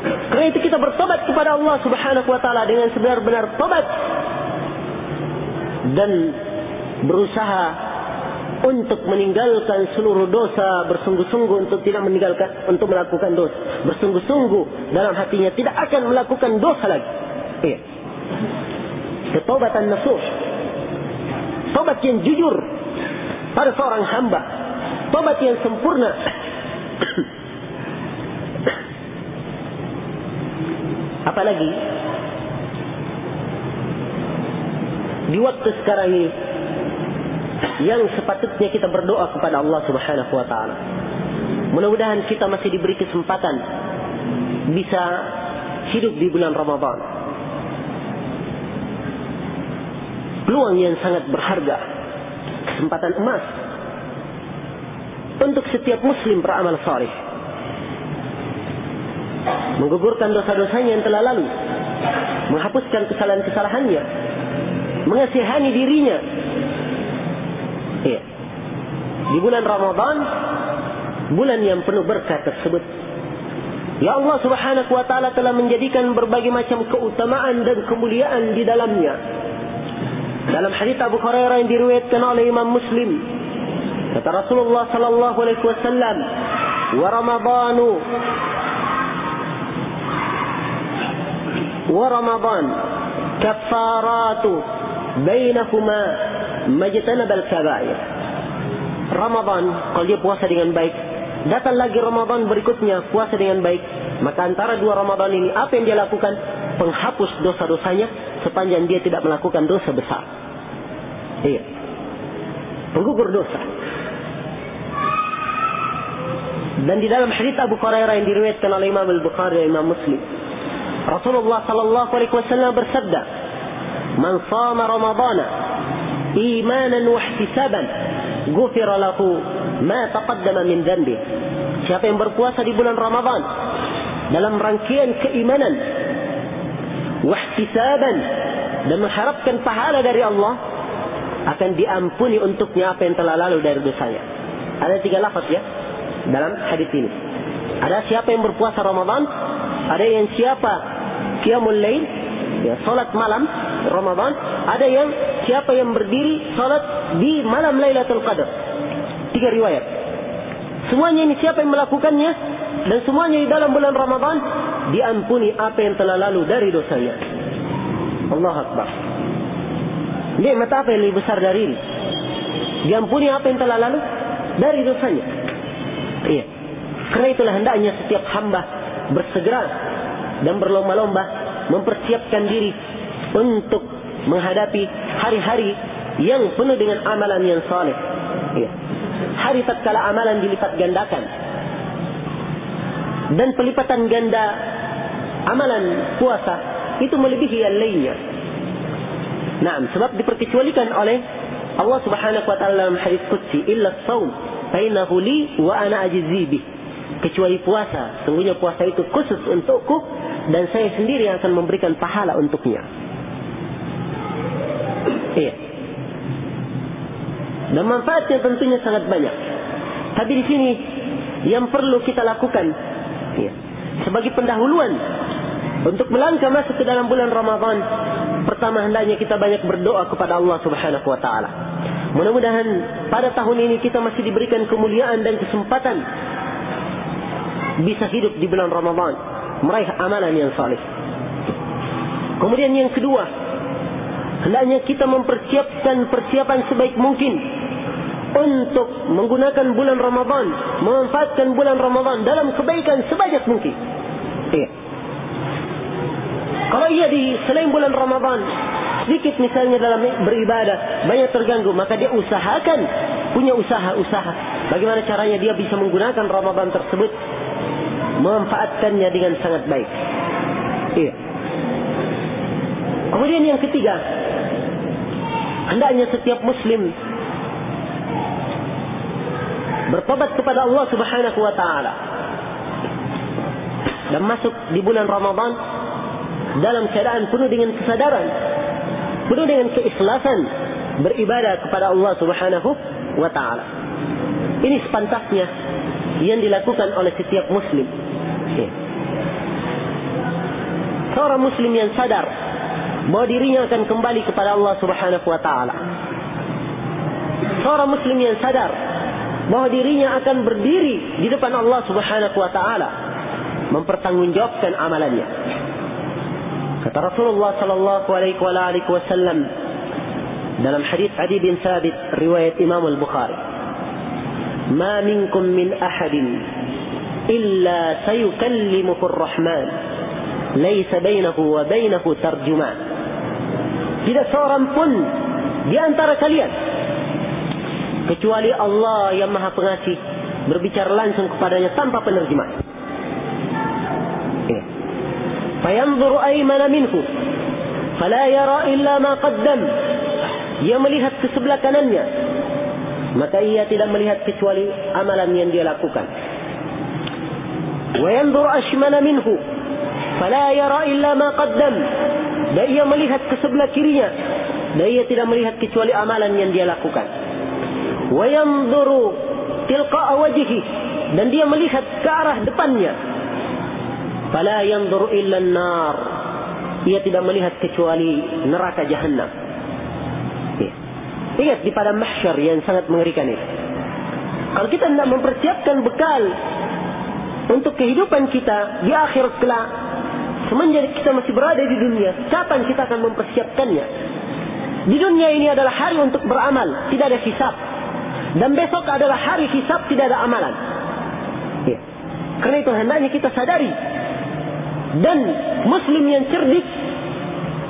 Karena itu kita bertobat kepada Allah Subhanahu wa taala dengan sebenar-benar tobat dan berusaha untuk meninggalkan seluruh dosa, bersungguh-sungguh untuk tidak meninggalkan, untuk melakukan dosa, bersungguh-sungguh dalam hatinya tidak akan melakukan dosa lagi. Iya. Taubatan nasuh, taubat yang jujur pada seorang hamba, taubat yang sempurna. Apalagi di waktu sekarang ini yang sepatutnya kita berdoa kepada Allah Subhanahu wa taala. Mudah-mudahan kita masih diberi kesempatan bisa hidup di bulan Ramadan. Peluang yang sangat berharga, kesempatan emas untuk setiap muslim beramal saleh, menggugurkan dosa-dosanya yang telah lalu, menghapuskan kesalahan-kesalahannya, mengasihani dirinya. Ya. Di bulan Ramadan, bulan yang penuh berkah tersebut, ya Allah Subhanahu wa taala telah menjadikan berbagai macam keutamaan dan kemuliaan di dalamnya. Dalam hadis Abu Hurairah yang diriwayatkan oleh Imam Muslim, kata Rasulullah sallallahu alaihi wasallam, "Wa Ramadan kaffaratu bainahuma majtanab al-kaba'ir." Ramadan, kalau dia puasa dengan baik, datang lagi Ramadan berikutnya puasa dengan baik, maka antara dua Ramadan ini apa yang dia lakukan? Penghapus dosa-dosanya sepanjang dia tidak melakukan dosa besar. Iya. Penggugur dosa. Dan di dalam hadis Abu Hurairah yang diriwayatkan oleh Imam Al-Bukhari dan Imam Muslim, Rasulullah sallallahu alaihi wasallam bersabda, "Man shama Ramadana imanan wa ihtisaban, ghufira lahu ma taqaddama min dhanbi." Siapa yang berpuasa di bulan Ramadan dalam rangkaian keimanan, wa ihtisaban, dan mengharapkan pahala dari Allah, akan diampuni untuknya apa yang telah lalu dari dosanya. Ada 3 lafaz ya dalam hadis ini. Ada siapa yang berpuasa Ramadan, ada yang siapa qiyamul lail, ya, salat malam Ramadan, ada yang siapa yang berdiri salat di malam Lailatul Qadar. 3 riwayat. Semuanya ini siapa yang melakukannya, dan semuanya di dalam bulan Ramadan diampuni apa yang telah lalu dari dosanya. Allahu Akbar. Nikmat apa yang lebih besar dari ini? Diampuni apa yang telah lalu dari dosanya. Iya. Karena itulah hendaknya setiap hamba bersegera dan berlomba-lomba mempersiapkan diri untuk menghadapi hari-hari yang penuh dengan amalan yang saleh. Iya. Hari tatkala amalan dilipat gandakan, dan pelipatan ganda amalan puasa itu melebihi yang lainnya. Nah, sebab diperkecualikan oleh Allah Subhanahu wa taala dalam hadis qudsi, "Illa shaum fa innahu li wa ana ajzi bih." Kecuali puasa, sungguhnya puasa itu khusus untukku dan saya sendiri yang akan memberikan pahala untuknya. Iya. Dan manfaatnya tentunya sangat banyak. Tapi di sini yang perlu kita lakukan, ya, sebagai pendahuluan untuk melangkah masuk ke dalam bulan Ramadan, pertama hendaknya kita banyak berdoa kepada Allah Subhanahu wa taala. Mudah-mudahan pada tahun ini kita masih diberikan kemuliaan dan kesempatan bisa hidup di bulan Ramadan, meraih amalan yang saleh. Kemudian yang kedua, hendaknya kita mempersiapkan persiapan sebaik mungkin untuk menggunakan bulan Ramadan, memanfaatkan bulan Ramadan dalam kebaikan sebanyak mungkin. Iya. Kalau ia di selain bulan Ramadan sedikit misalnya dalam beribadah banyak terganggu, maka dia usahakan punya usaha bagaimana caranya dia bisa menggunakan Ramadan tersebut, memanfaatkannya dengan sangat baik. Iya. Kemudian yang ketiga, hendaknya setiap muslim bertobat kepada Allah Subhanahu wa taala dan masuk di bulan Ramadan dalam keadaan penuh dengan kesadaran, penuh dengan keikhlasan beribadah kepada Allah Subhanahu wa taala. Ini sepantasnya yang dilakukan oleh setiap muslim. Seorang muslim yang sadar bahwa dirinya akan kembali kepada Allah Subhanahu wa taala. seorang muslim yang sadar bahwa dirinya akan berdiri di depan Allah Subhanahu wa taala mempertanggungjawabkan amalannya. Kata Rasulullah sallallahu alaihi wasallam dalam hadis Adi bin Thabit riwayat Imam Al-Bukhari, "Ma minkum min ahadin illa sayukallimuhu ar-Rahman, laisa bainahu wa bainahu tarjuman." Tidak seorang pun di antara kalian kecuali Allah yang Maha Pengasih berbicara langsung kepadanya tanpa penerjemah. Fayanzuru aymana minhu fala yara illa ma qaddam. Dia melihat ke sebelah kanannya, maka ia tidak melihat kecuali amalan yang dia lakukan. Wa yanzuru ashmala minhu fala yara illa ma qaddam. Dan ia melihat ke sebelah kirinya, dan ia tidak melihat kecuali amalan yang dia lakukan. Wa yanzuru tilqa'a wajhihi, dan dia melihat ke arah depannya. Fala yanzuru illa an-nar. Ia tidak melihat kecuali neraka Jahannam. Ingat di padang mahsyar yang sangat mengerikan itu. Kalau kita tidak mempersiapkan bekal untuk kehidupan kita di akhirat kelak, semenjak kita masih berada di dunia, kapan kita akan mempersiapkannya? Di dunia ini adalah hari untuk beramal, tidak ada hisab. Dan besok adalah hari hisab, tidak ada amalan. Ya. Karena itu hendaknya kita sadari. Dan muslim yang cerdik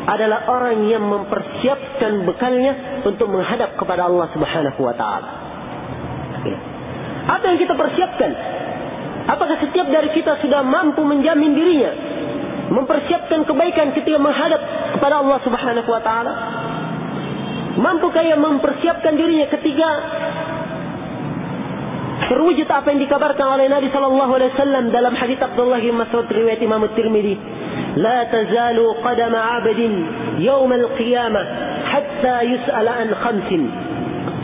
adalah orang yang mempersiapkan bekalnya untuk menghadap kepada Allah Subhanahu wa taala. Ya. Apa yang kita persiapkan? Apakah setiap dari kita sudah mampu menjamin dirinya mempersiapkan kebaikan ketika menghadap kepada Allah Subhanahu wa taala? Mampukah ia mempersiapkan dirinya ketika terwujud apa yang dikabarkan oleh Nabi sallallahu alaihi wasallam dalam hadis Abdullah bin Mas'ud riwayat Imam At-Tirmidzi, "La tazalu qadama 'abdin yawm al-qiyamah hatta yus'ala an khamsin."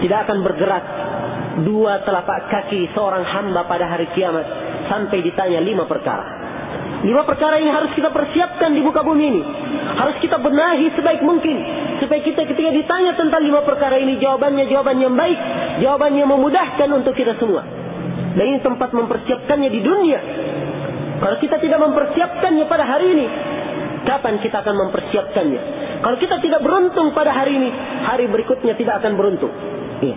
Tidak akan bergerak dua telapak kaki seorang hamba pada hari kiamat sampai ditanya 5 perkara. 5 perkara ini harus kita persiapkan di muka bumi ini. Harus kita benahi sebaik mungkin supaya kita ketika ditanya tentang 5 perkara ini, jawaban yang baik, jawaban yang memudahkan untuk kita semua. Dan ini tempat mempersiapkannya di dunia. Kalau kita tidak mempersiapkannya pada hari ini, kapan kita akan mempersiapkannya? Kalau kita tidak beruntung pada hari ini, hari berikutnya tidak akan beruntung. Iya.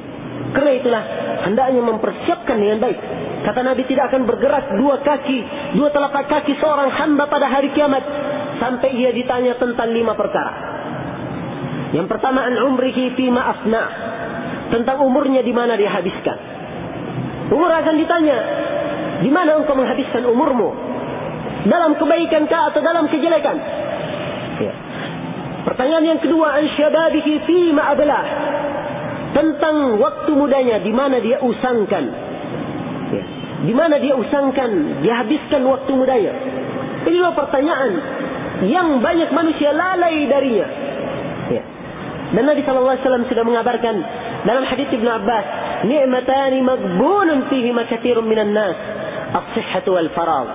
Karena itulah hendaknya mempersiapkan dengan baik. Kata Nabi, tidak akan bergerak dua telapak kaki seorang hamba pada hari kiamat sampai ia ditanya tentang 5 perkara. Yang pertama, an umrihi fima afna, tentang umurnya di mana dia habiskan. Umur akan ditanya, di mana engkau menghabiskan umurmu? Dalam kebaikan kah atau dalam kejelekan? Ya. Pertanyaan yang kedua, an syababihi fima ablah, tentang waktu mudanya, di mana dia usangkan. Ya. Di mana dia usangkan, dia habiskan waktu mudanya. Ini adalah pertanyaan yang banyak manusia lalai darinya. Ya. Dan Nabi SAW sudah mengabarkan dalam hadits Ibnu Abbas, "Ni'matani maghbunun fihima katsirun minan nas, as-sihhatu wal faragh."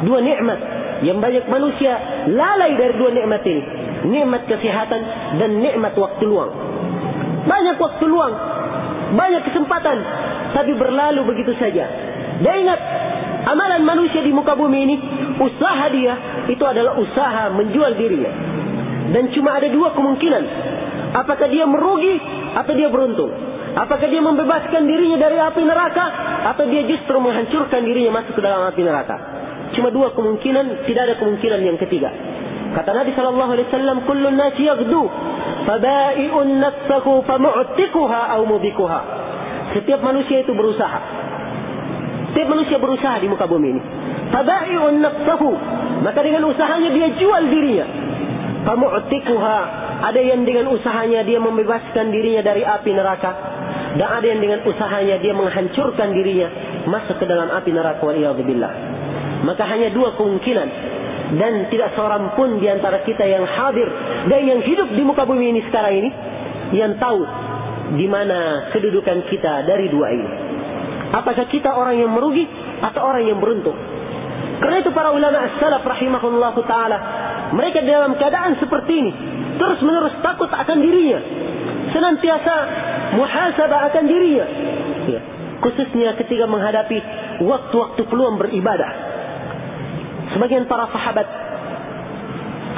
2 nikmat yang banyak manusia lalai dari 2 nikmat ini. Nikmat kesehatan dan nikmat waktu luang. Banyak waktu luang, banyak kesempatan, tapi berlalu begitu saja. Dan ingat, amalan manusia di muka bumi ini, usaha dia itu adalah usaha menjual dirinya. Dan cuma ada 2 kemungkinan. Apakah dia merugi atau dia beruntung? Apakah dia membebaskan dirinya dari api neraka atau dia justru menghancurkan dirinya masuk ke dalam api neraka? Cuma 2 kemungkinan, tidak ada kemungkinan yang ketiga. Kata Nabi sallallahu alaihi wasallam, "Kullun nasi yaghdu, fabai'un nafsahu famu'tikuha aw mubikuha." Setiap manusia itu berusaha. Setiap manusia berusaha di muka bumi ini. Fabai'un nafsahu, maka dengan usahanya dia jual dirinya. Famu'tikuha, ada yang dengan usahanya dia membebaskan dirinya dari api neraka, dan ada yang dengan usahanya dia menghancurkan dirinya masuk ke dalam api neraka, waliyadzubillah. Maka hanya 2 kemungkinan, dan tidak seorang pun di antara kita yang hadir dan yang hidup di muka bumi ini sekarang ini yang tahu di mana kedudukan kita dari 2 ini. Apakah kita orang yang merugi atau orang yang beruntung? Karena itu para ulama as-salaf rahimahullah ta'ala, mereka dalam keadaan seperti ini terus menerus takut akan dirinya, senantiasa muhasabah akan dirinya. Ya. Khususnya ketika menghadapi waktu-waktu peluang beribadah. Sebagian para sahabat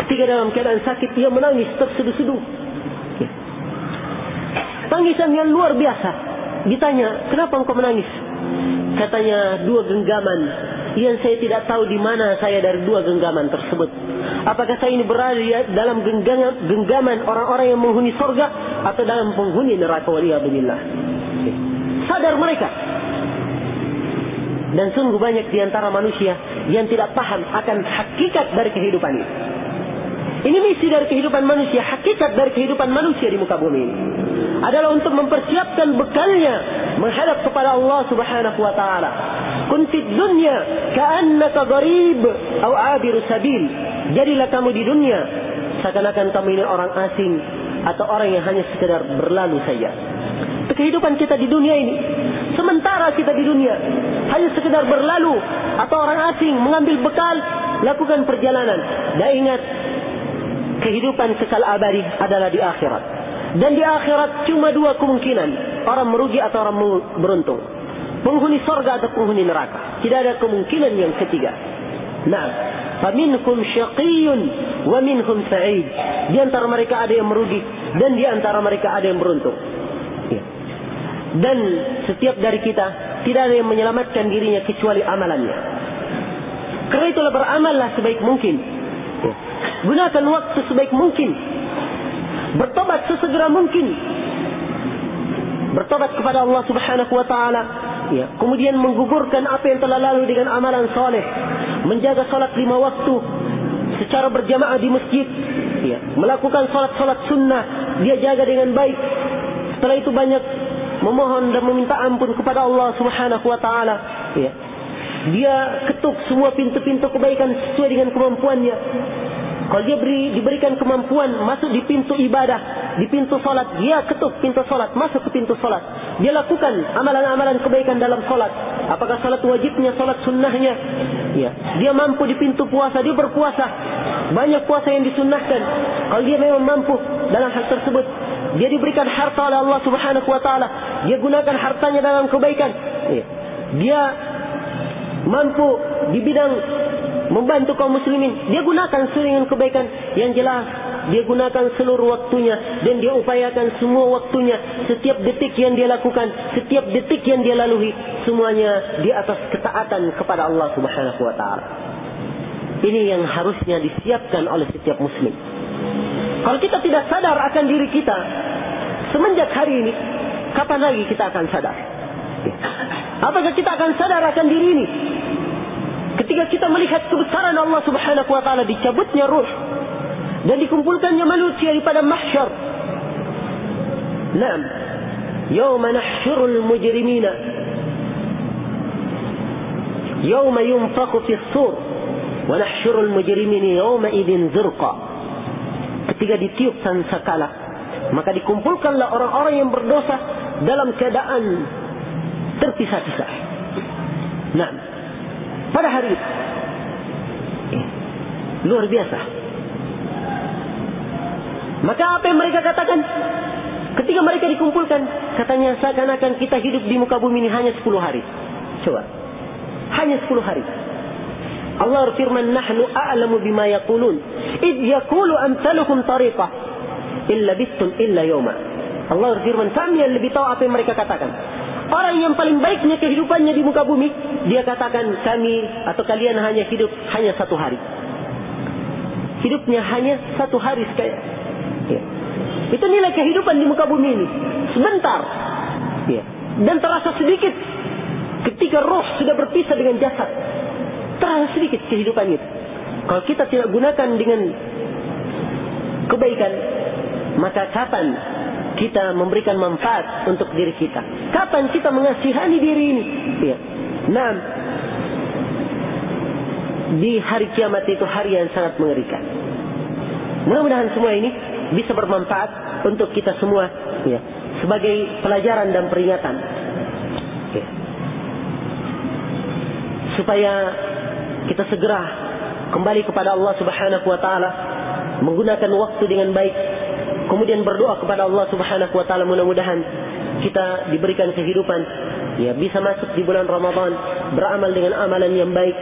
ketika dalam keadaan sakit dia menangis terseduh-seduh. Ya. Tangisan yang luar biasa. Ditanya, kenapa engkau menangis? Katanya, 2 genggaman yang saya tidak tahu di mana saya dari 2 genggaman tersebut. Apakah saya ini berada dalam genggaman orang-orang yang menghuni surga atau dalam penghuni neraka, waliyadzubillah. Sadar mereka. Dan sungguh banyak di antara manusia yang tidak paham akan hakikat dari kehidupan ini. Ini misi dari kehidupan manusia, hakikat dari kehidupan manusia di muka bumi ini adalah untuk mempersiapkan bekalnya menghadap kepada Allah Subhanahu wa taala. Kun fid dunya ka'annaka gharib aw 'abiru sabil. Jadilah kamu di dunia seakan-akan kamu ini orang asing atau orang yang hanya sekedar berlalu saja. Kehidupan kita di dunia ini, sementara kita di dunia hanya sekedar berlalu atau orang asing mengambil bekal, lakukan perjalanan. Dan ingat, kehidupan kekal abadi adalah di akhirat. Dan di akhirat cuma 2 kemungkinan, orang merugi atau orang beruntung, penghuni surga atau penghuni neraka. Tidak ada kemungkinan yang ketiga. Nah, faminhum syaqiyyun wa minhum sa'id. Di antara mereka ada yang merugi dan di antara mereka ada yang beruntung. Ya. Dan setiap dari kita tidak ada yang menyelamatkan dirinya kecuali amalannya. Karena itulah beramallah sebaik mungkin. Ya. Gunakan waktu sebaik mungkin. Bertobat sesegera mungkin. Bertobat kepada Allah Subhanahu wa taala. Ya, kemudian menggugurkan apa yang telah lalu dengan amalan saleh. Menjaga salat 5 waktu secara berjamaah di masjid. Ya, melakukan salat-salat sunnah dia jaga dengan baik. Setelah itu banyak memohon dan meminta ampun kepada Allah Subhanahu wa taala. Ya. Dia ketuk semua pintu-pintu kebaikan sesuai dengan kemampuannya. Kalau dia diberikan kemampuan masuk di pintu ibadah, di pintu salat, dia ketuk pintu salat, masuk ke pintu salat. Dia lakukan amalan-amalan kebaikan dalam salat. Apakah salat wajibnya, salat sunnahnya. Ya. Dia mampu di pintu puasa, dia berpuasa. Banyak puasa yang disunnahkan. Kalau dia memang mampu dalam hal tersebut, dia diberikan harta oleh Allah Subhanahu wa taala, dia gunakan hartanya dalam kebaikan. Ya. Dia mampu di bidang membantu kaum muslimin, dia gunakan seluruh kebaikan. Yang jelas dia gunakan seluruh waktunya dan dia upayakan semua waktunya. Setiap detik yang dia lakukan, setiap detik yang dia lalui, semuanya di atas ketaatan kepada Allah Subhanahu wa taala. Ini yang harusnya disiapkan oleh setiap muslim. Kalau kita tidak sadar akan diri kita semenjak hari ini, kapan lagi kita akan sadar? Apakah kita akan sadar akan diri ini ketika kita melihat kebesaran Allah Subhanahu wa taala, dicabutnya ruh dan dikumpulkannya manusia di padang mahsyar? Naam, yauma nahsyurul mujrimina yauma yunfakhu fis-sur wa nahsyurul mujrimina yauma idzin zurqa. Ketika ditiup sangkakala, maka dikumpulkanlah orang-orang yang berdosa dalam keadaan terpisah-pisah. Nah, pada hari itu luar biasa. Maka apa yang mereka katakan ketika mereka dikumpulkan? Katanya seakan-akan kita hidup di muka bumi ini hanya 10 hari. Coba, hanya 10 hari. Allah berfirman, nahnu a'lamu bima yaqulun id yaqulu amsalukum tariqah illa bistum illa yawma. Allah berfirman, kami yang lebih tahu apa yang mereka katakan. Orang yang paling baiknya kehidupannya di muka bumi, dia katakan kami atau kalian hanya hidup hanya 1 hari. Hidupnya hanya 1 hari sekali. Ya. Itu nilai kehidupan di muka bumi ini. Sebentar. Ya. Dan terasa sedikit ketika roh sudah berpisah dengan jasad. Terasa sedikit kehidupan itu. Kalau kita tidak gunakan dengan kebaikan, maka kapan kita memberikan manfaat untuk diri kita? Kapan kita mengasihani diri ini? Ya. Nah, di hari kiamat itu hari yang sangat mengerikan. Mudah-mudahan semua ini bisa bermanfaat untuk kita semua, ya, sebagai pelajaran dan peringatan, ya, supaya kita segera kembali kepada Allah Subhanahu wa taala, menggunakan waktu dengan baik, kemudian berdoa kepada Allah Subhanahu wa taala, mudah-mudahan kita diberikan kehidupan, ya bisa masuk di bulan Ramadan, beramal dengan amalan yang baik,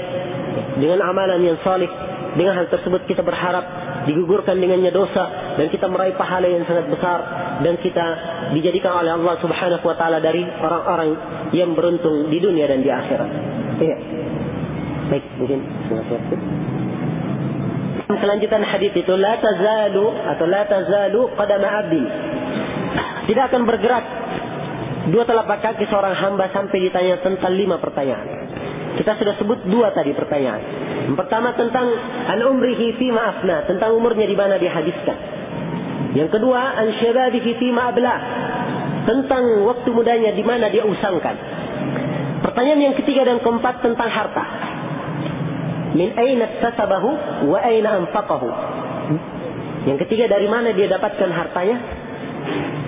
dengan amalan yang salih. Dengan hal tersebut kita berharap digugurkan dengannya dosa, dan kita meraih pahala yang sangat besar, dan kita dijadikan oleh Allah Subhanahu wa taala dari orang-orang yang beruntung di dunia dan di akhirat. Iya. Baik, mungkin kelanjutan hadis itu, la tazalu qadama 'abdin. Tidak akan bergerak dua telapak kaki seorang hamba sampai ditanya tentang 5 pertanyaan. Kita sudah sebut 2 tadi pertanyaan. Yang pertama tentang an umrihi fi ma afna, tentang umurnya di mana dia habiskan. Yang kedua an syababihi fi ma abla, tentang waktu mudanya di mana dia usangkan. Pertanyaan yang ketiga dan keempat tentang harta. Min aina iktasabahu wa aina anfaqahu. Yang ketiga dari mana dia dapatkan hartanya.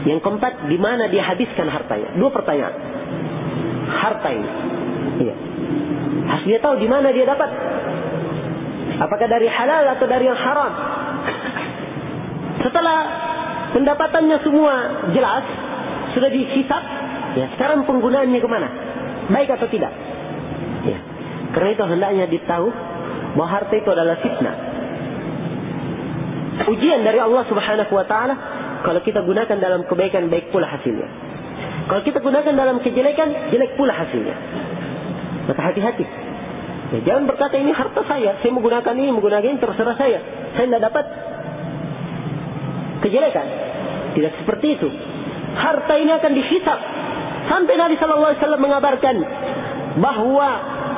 Yang keempat di mana dia habiskan hartanya. 2 pertanyaan. Harta ini. Iya. Harus dia tahu di mana dia dapat. Apakah dari halal atau dari yang haram. Setelah pendapatannya semua jelas, sudah dihisab, ya sekarang penggunaannya kemana? Baik atau tidak? Ya. Karena itu hendaknya ditahu bahwa harta itu adalah fitnah. Ujian dari Allah Subhanahu wa taala. Kalau kita gunakan dalam kebaikan, baik pula hasilnya. Kalau kita gunakan dalam kejelekan, jelek pula hasilnya. Maka hati-hati. Ya, jangan berkata ini harta saya mau gunakan ini, terserah saya. Saya tidak dapat kejelekan. Tidak seperti itu. Harta ini akan dihisab. Sampai Nabi SAW mengabarkan bahwa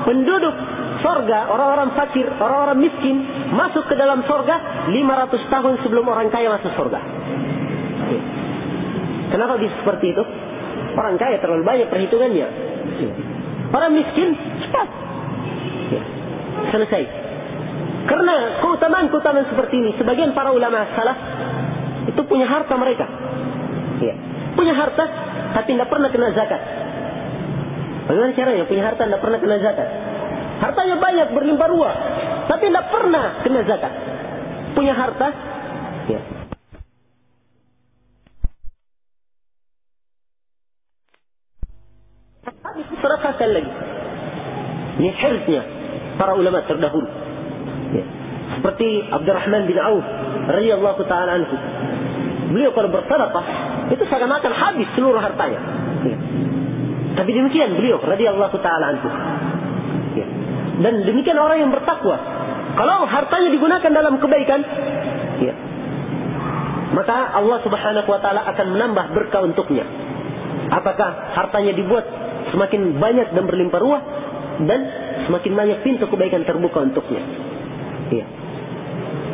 penduduk sorga, orang-orang fakir, orang-orang miskin, masuk ke dalam sorga 500 tahun sebelum orang kaya masuk sorga. Kenapa bisa seperti itu? Orang kaya terlalu banyak perhitungannya. Orang miskin cepat. Selesai. Karena keutamaan seperti ini, sebagian para ulama salaf itu punya harta mereka. Punya harta tapi tidak pernah kena zakat. Bagaimana caranya? Punya harta tidak pernah kena zakat. Hartanya banyak, berlimpah ruah, tapi tidak pernah kena zakat. Punya harta, ya. Habis diserahkan lagi. Ini hirznya para ulama terdahulu. Ya. Seperti Abdurrahman bin Auf radhiyallahu taala anhu. Beliau kalau bersedekah itu seakan-akan habis seluruh hartanya. Ya. Tapi demikian beliau radhiyallahu taala anhu. Ya. Dan demikian orang yang bertakwa. Kalau hartanya digunakan dalam kebaikan, ya, maka Allah Subhanahu wa taala akan menambah berkah untuknya. Apakah hartanya dibuat semakin banyak dan berlimpah ruah, dan semakin banyak pintu kebaikan terbuka untuknya. Ya.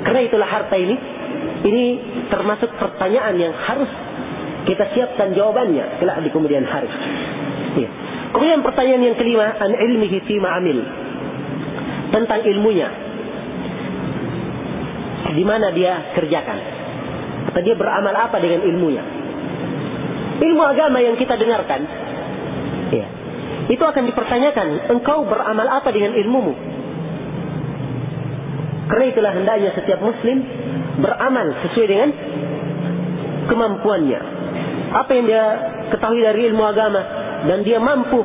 Karena itulah harta ini termasuk pertanyaan yang harus kita siapkan jawabannya kelak di kemudian hari. Ya. Kemudian pertanyaan yang kelima, an ilmihi fi ma'amil, tentang ilmunya, di mana dia kerjakan, atau dia beramal apa dengan ilmunya. Ilmu agama yang kita dengarkan, ya, itu akan dipertanyakan, engkau beramal apa dengan ilmumu? Karena itulah hendaknya setiap muslim beramal sesuai dengan kemampuannya. Apa yang dia ketahui dari ilmu agama dan dia mampu,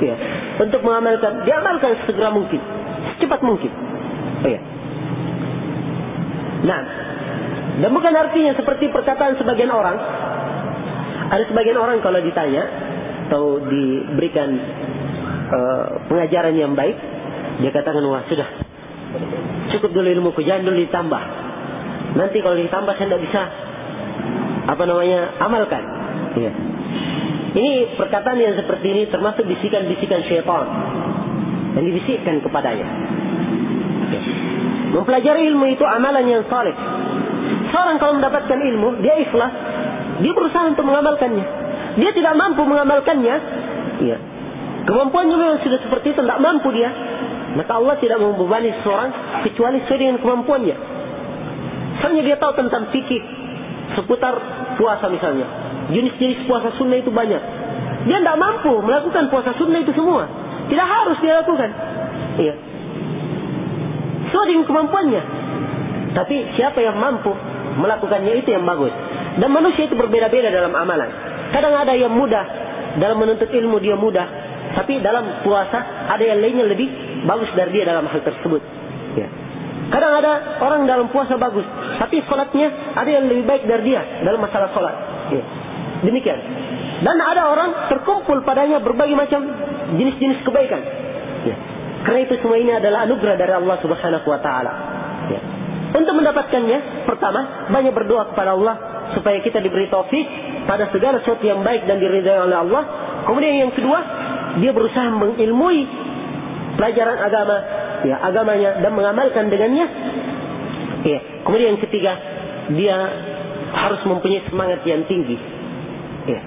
ya, untuk mengamalkan, diamalkan segera mungkin, secepat mungkin. Oh, ya. Nah, dan bukan artinya seperti perkataan sebagian orang. Ada sebagian orang kalau ditanya atau diberikan pengajaran yang baik, dia katakan, wah sudah, cukup dulu ilmuku, jangan dulu ditambah. Nanti kalau ditambah saya tidak bisa amalkan. Ya. Ini perkataan yang seperti ini termasuk bisikan-bisikan syaitan yang dibisikkan kepadanya. Ya. Mempelajari ilmu itu amalan yang saleh. Seorang kalau mendapatkan ilmu, dia ikhlas, dia berusaha untuk mengamalkannya. Dia tidak mampu mengamalkannya, ya, kemampuannya memang sudah seperti itu, tidak mampu dia, maka Allah tidak membebani seseorang kecuali sesuai dengan kemampuannya. Misalnya dia tahu tentang fikih seputar puasa misalnya, jenis-jenis puasa sunnah itu banyak, dia tidak mampu melakukan puasa sunnah itu semua, tidak harus dia lakukan, iya, sesuai dengan kemampuannya. Tapi siapa yang mampu melakukannya, itu yang bagus. Dan manusia itu berbeda-beda dalam amalan. Kadang ada yang mudah dalam menuntut ilmu, dia mudah, tapi dalam puasa ada yang lainnya lebih bagus dari dia dalam hal tersebut. Ya. Kadang ada orang dalam puasa bagus, tapi sholatnya ada yang lebih baik dari dia dalam masalah sholat. Ya. Demikian. Dan ada orang terkumpul padanya berbagai macam jenis-jenis kebaikan. Ya. Karena itu semua ini adalah anugerah dari Allah Subhanahu wa taala. Ya. Untuk mendapatkannya, pertama, banyak berdoa kepada Allah supaya kita diberi taufik pada segala sesuatu yang baik dan diridhai oleh Allah. Kemudian yang kedua, dia berusaha mengilmui pelajaran agama, ya, agamanya, dan mengamalkan dengannya. Ya. Kemudian yang ketiga, dia harus mempunyai semangat yang tinggi, ya,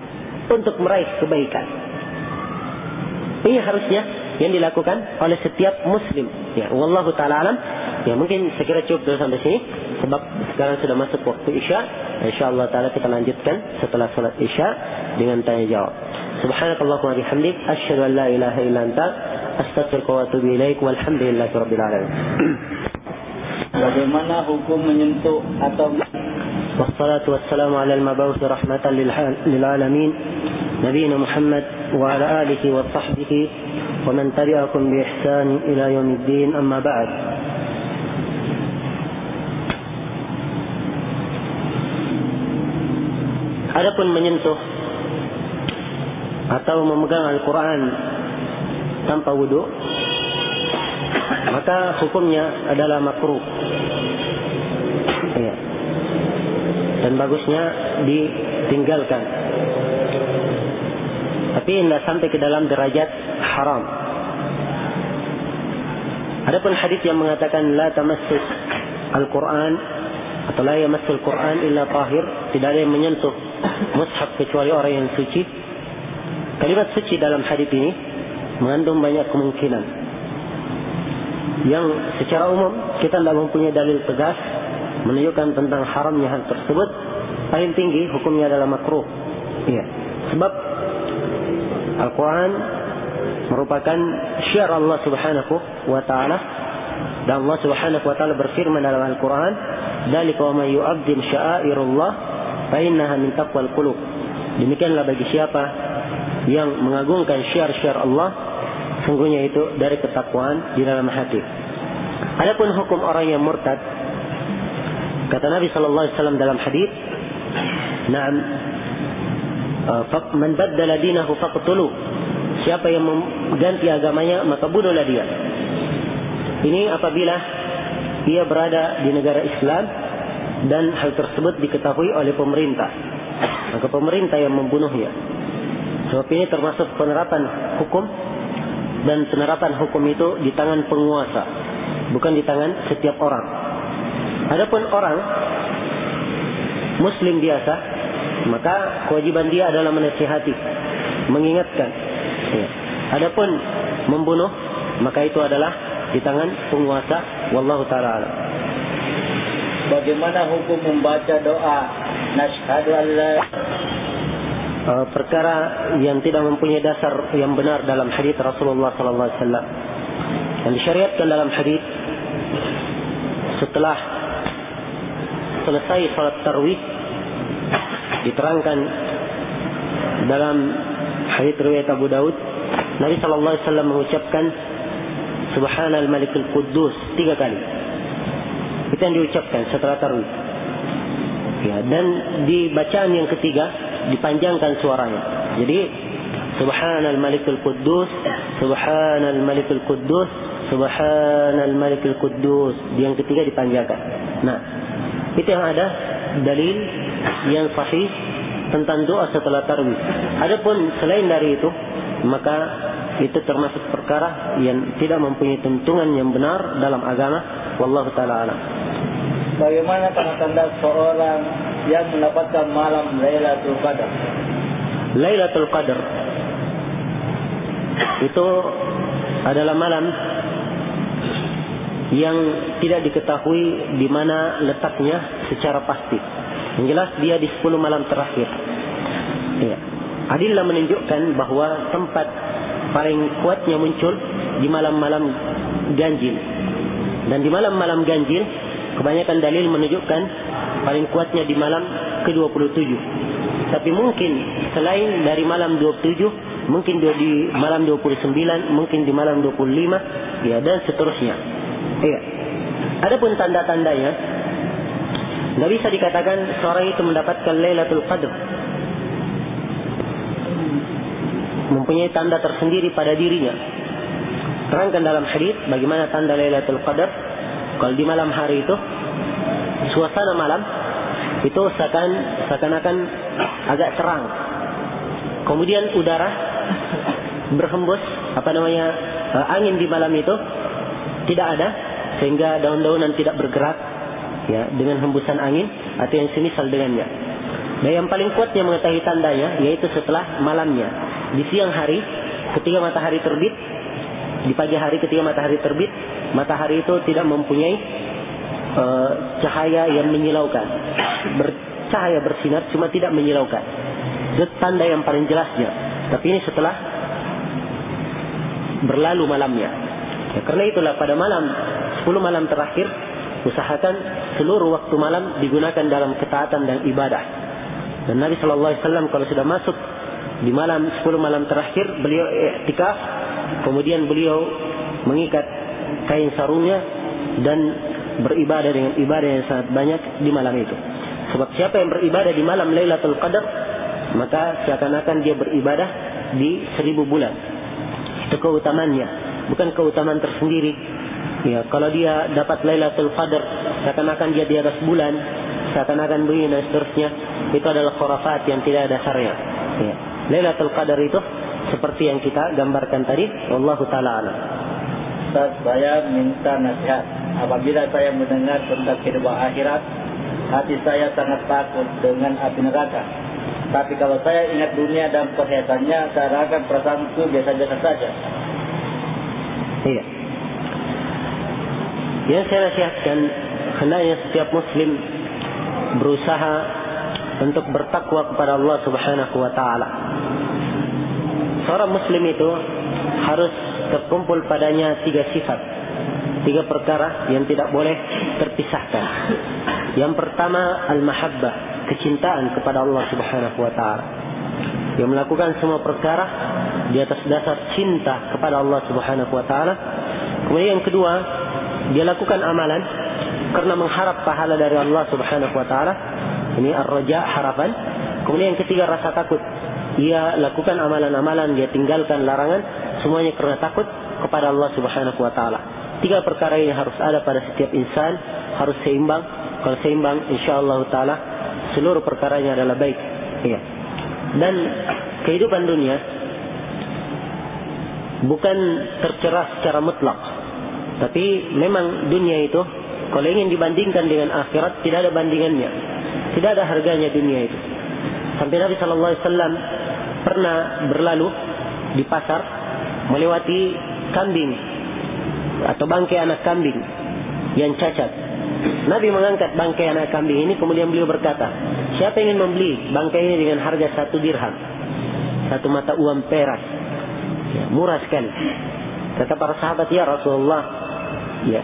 untuk meraih kebaikan. Ini harusnya yang dilakukan oleh setiap muslim. Ya, wallahu taala alam. Ya, mungkin saya kira cukup dulu sampai sini sebab sekarang sudah masuk waktu Isya. Insyaallah taala kita lanjutkan setelah salat Isya dengan tanya jawab. Subhanakallahumma bihamdik asyhadu an la ilaha illa anta astaghfiruka wa atubu ilaik walhamdulillahirabbil alamin. Bagaimana hukum menyentuh atau wassalatu wassalamu ala al-mab'uts rahmatan lil alamin nabiyina Muhammad wa ala alihi wa sahbihi wa man tabi'akum bi ihsan ila yaumiddin amma ba'd. Adapun menyentuh atau memegang Al-Quran tanpa wudu, maka hukumnya adalah makruh. Ya. Dan bagusnya ditinggalkan. Tapi tidak sampai ke dalam derajat haram. Adapun hadis yang mengatakan la tamassus Al-Quran atau la yamassul Quran illa tahir, tidak ada yang menyentuh mushaf kecuali orang yang suci. Kalimat suci dalam hadis ini mengandung banyak kemungkinan yang secara umum kita tidak mempunyai dalil tegas menunjukkan tentang haramnya hal tersebut. Paling tinggi hukumnya adalah makruh. Ya. Sebab Al-Quran merupakan syiar Allah Subhanahu wa ta'ala, dan Allah Subhanahu wa ta'ala berfirman dalam Al-Quran, "Dzalika wa may yu'azzim sya'airallah fa innaha min taqwal qulub." Demikianlah bagi siapa yang mengagungkan syiar-syiar Allah, sungguhnya itu dari ketakwaan di dalam hati. Adapun hukum orang yang murtad, kata Nabi sallallahu alaihi wasallam dalam hadis, "Na'am, man baddala dinahu faqtulu." Siapa yang mengganti agamanya, maka bunuhlah dia. Ini apabila ia berada di negara Islam dan hal tersebut diketahui oleh pemerintah, maka pemerintah yang membunuhnya. Sebab ini termasuk penerapan hukum, dan penerapan hukum itu di tangan penguasa, bukan di tangan setiap orang. Adapun orang muslim biasa, maka kewajiban dia adalah menasihati, mengingatkan. Ya. Adapun membunuh, maka itu adalah di tangan penguasa. Wallahu ta'ala alam. Bagaimana hukum membaca doa Nashhadu an la perkara yang tidak mempunyai dasar yang benar dalam hadis Rasulullah sallallahu alaihi wasallam. Yang disyariatkan dalam hadis, setelah selesai salat tarawih, diterangkan dalam hadis riwayat Abu Daud, Nabi sallallahu alaihi wasallam mengucapkan Subhanal Malikul Quddus 3 kali. Itu yang diucapkan setelah tarawih. Ya, dan di bacaan yang ketiga dipanjangkan suaranya. Jadi Subhanal Malikul Quddus, Subhanal Malikul Quddus, Subhanal Malikul Quddus. Yang ketiga dipanjangkan. Nah, itu yang ada dalil yang sahih tentang doa setelah tarawih. Adapun selain dari itu, maka itu termasuk perkara yang tidak mempunyai tuntunan yang benar dalam agama. Wallahu ta'ala alam. Bagaimana tanda-tanda seorang yang mendapatkan malam Lailatul Qadar? Lailatul Qadar itu adalah malam yang tidak diketahui di mana letaknya secara pasti. Yang jelas dia di 10 malam terakhir. Ya. Adillah menunjukkan bahwa tempat paling kuatnya muncul di malam-malam ganjil. Dan di malam-malam ganjil kebanyakan dalil menunjukkan paling kuatnya di malam ke-27. Tapi mungkin selain dari malam 27, mungkin di malam 29, mungkin di malam 25, ya, dan seterusnya. Iya. Adapun tanda-tandanya, nggak bisa dikatakan seorang itu mendapatkan Lailatul Qadar. Mempunyai tanda tersendiri pada dirinya. Terangkan dalam hadis bagaimana tanda Lailatul Qadar. Kalau di malam hari itu, suasana malam itu seakan-akan agak terang. Kemudian udara berhembus, angin di malam itu tidak ada, sehingga daun-daunan tidak bergerak, ya, dengan hembusan angin atau yang semisal dengannya. Dan yang paling kuatnya mengetahui tandanya yaitu setelah malamnya. Di siang hari ketika matahari terbit, di pagi hari ketika matahari terbit, matahari itu tidak mempunyai cahaya yang menyilaukan. Bercahaya bersinar, cuma tidak menyilaukan. Itu tanda yang paling jelasnya. Tapi ini setelah berlalu malamnya. Ya, karena itulah pada malam 10 malam terakhir, usahakan seluruh waktu malam digunakan dalam ketaatan dan ibadah. Dan Nabi SAW kalau sudah masuk di malam 10 malam terakhir, beliau i'tikaf, kemudian beliau mengikat kain sarungnya dan beribadah dengan ibadah yang sangat banyak di malam itu. Sebab siapa yang beribadah di malam Lailatul Qadar, maka seakan-akan dia beribadah di 1000 bulan. Itu keutamaannya, bukan keutamaan tersendiri. Ya, kalau dia dapat Lailatul Qadar, seakan-akan dia di atas bulan, seakan-akan begini dan seterusnya. Itu adalah khurafat yang tidak ada dasarnya. Ya. Lailatul Qadar itu seperti yang kita gambarkan tadi. Wallahu ta'ala a'lam. Ustaz, saya minta nasihat. Apabila saya mendengar tentang kehidupan akhirat, hati saya sangat takut dengan api neraka. Tapi kalau saya ingat dunia dan perhiasannya, saya rasa perasaanku biasa-biasa saja. Iya. Yang saya nasihatkan, hendaknya setiap muslim berusaha untuk bertakwa kepada Allah Subhanahu wa ta'ala. Seorang muslim itu harus terkumpul padanya 3 sifat, 3 perkara yang tidak boleh terpisahkan. Yang pertama, al-mahabbah, kecintaan kepada Allah Subhanahu wa ta'ala. Yang melakukan semua perkara di atas dasar cinta kepada Allah Subhanahu wa ta'ala. Kemudian yang kedua, dia lakukan amalan karena mengharap pahala dari Allah Subhanahu wa ta'ala. Ini ar-raja, harapan. Kemudian yang ketiga, rasa takut. Ia lakukan amalan-amalan, dia tinggalkan larangan, semuanya karena takut kepada Allah Subhanahu wa ta'ala. 3 perkara ini harus ada pada setiap insan, harus seimbang. Kalau seimbang, insyaallah ta'ala seluruh perkaranya adalah baik. Iya. Dan kehidupan dunia bukan tercera secara mutlak, tapi memang dunia itu kalau ingin dibandingkan dengan akhirat, tidak ada bandingannya, tidak ada harganya dunia itu. Sampai Nabi SAW pernah berlalu di pasar, melewati kambing atau bangkai anak kambing yang cacat. Nabi mengangkat bangkai anak kambing ini, kemudian beliau berkata, siapa yang ingin membeli bangkai ini dengan harga 1 dirham, 1 mata uang perak, ya, murah sekali. Kata para sahabat, ya Rasulullah, ya,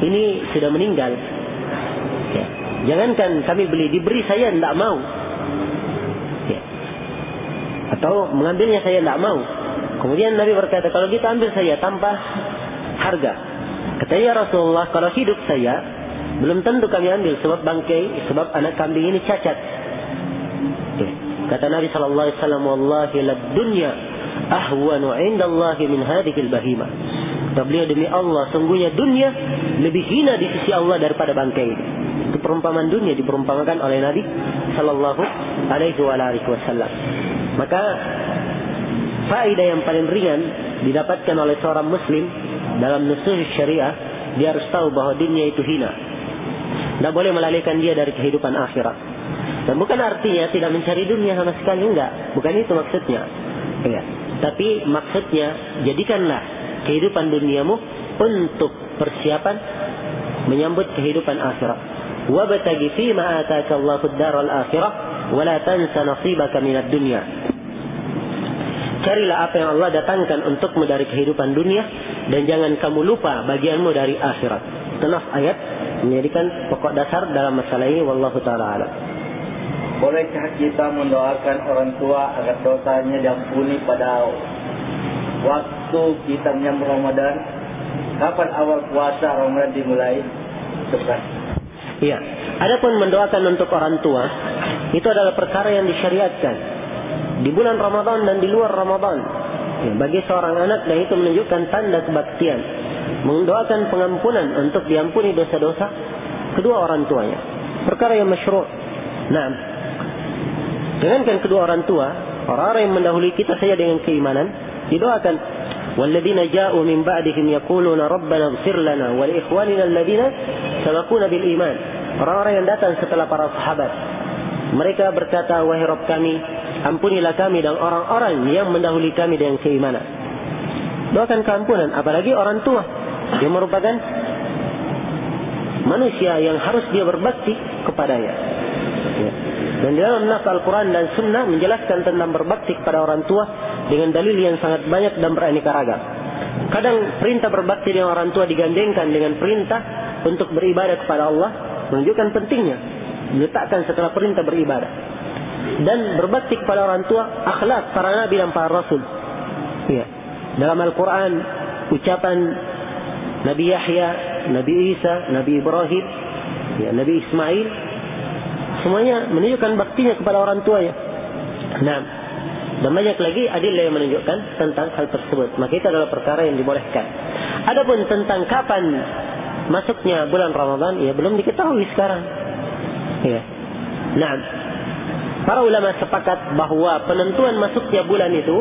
ini sudah meninggal, ya, jangankan kami beli, diberi saya tidak mau, ya, atau mengambilnya saya tidak mau. Kemudian Nabi berkata, kalau kita ambil saya tanpa harga. Kata, ya Rasulullah, kalau hidup saya belum tentu kami ambil, sebab bangkai, sebab anak kambing ini cacat. Ya. Kata Nabi SAW, wallahi lad dunya ahwanu indallahi min hadhil bahimah. Kata beliau, demi Allah, sungguhnya dunia lebih hina di sisi Allah daripada bangkai ini. Itu perumpamaan dunia diperumpamakan oleh Nabi SAW. Maka faedah yang paling ringan didapatkan oleh seorang muslim dalam nusus syariah, dia harus tahu bahwa dunia itu hina. Tidak boleh melalaikan dia dari kehidupan akhirat. Dan bukan artinya tidak mencari dunia sama sekali, enggak. Bukan itu maksudnya. Ya. Tapi maksudnya, jadikanlah kehidupan duniamu untuk persiapan menyambut kehidupan akhirat. Wabtaghi fima ataka Allahu ad-daral akhirah wa la tansa nasibaka minad dunya. Carilah apa yang Allah datangkan untukmu dari kehidupan dunia, dan jangan kamu lupa bagianmu dari akhirat. Itu ayat menjadikan pokok dasar dalam masalah ini. Wallahu ta'ala alam. bolehkah kita mendoakan orang tua agar dosanya diampuni pada waktu kita menyambut Ramadan? Kapan awal puasa Ramadan dimulai? Iya. Adapun mendoakan untuk orang tua itu adalah perkara yang disyariatkan di bulan Ramadan dan di luar Ramadan. Ya, bagi seorang anak, dan itu menunjukkan tanda kebaktian, mendoakan pengampunan untuk diampuni dosa-dosa kedua orang tuanya. Perkara yang masyru'. Nah, dengankan kedua orang tua, orang-orang yang mendahului kita saja dengan keimanan, didoakan. Walladzina ja'u min ba'dihim yaquluna rabbana ighfir lana wa li ikhwanina alladzina sabaquna bil iman. Orang-orang yang datang setelah para sahabat, mereka berkata, wahai Rabb kami, ampunilah kami dan orang-orang yang mendahului kami dengan keimanan. Doakan keampunan, apalagi orang tua yang merupakan manusia yang harus dia berbakti kepadanya. Ya. Dan di dalam nas Al-Quran dan Sunnah menjelaskan tentang berbakti kepada orang tua dengan dalil yang sangat banyak dan beraneka ragam. Kadang perintah berbakti dengan orang tua digandengkan dengan perintah untuk beribadah kepada Allah, menunjukkan pentingnya diletakkan setelah perintah beribadah. Dan berbakti kepada orang tua akhlak para nabi dan para rasul. Ya. Dalam Al-Quran ucapan Nabi Yahya, Nabi Isa, Nabi Ibrahim, ya, Nabi Ismail, semuanya menunjukkan baktinya kepada orang tuanya. Nah, dan banyak lagi adillah yang menunjukkan tentang hal tersebut. Maka itu adalah perkara yang dibolehkan. Adapun tentang kapan masuknya bulan Ramadan, ya belum diketahui sekarang. Ya. Nah, para ulama sepakat bahwa penentuan masuknya bulan itu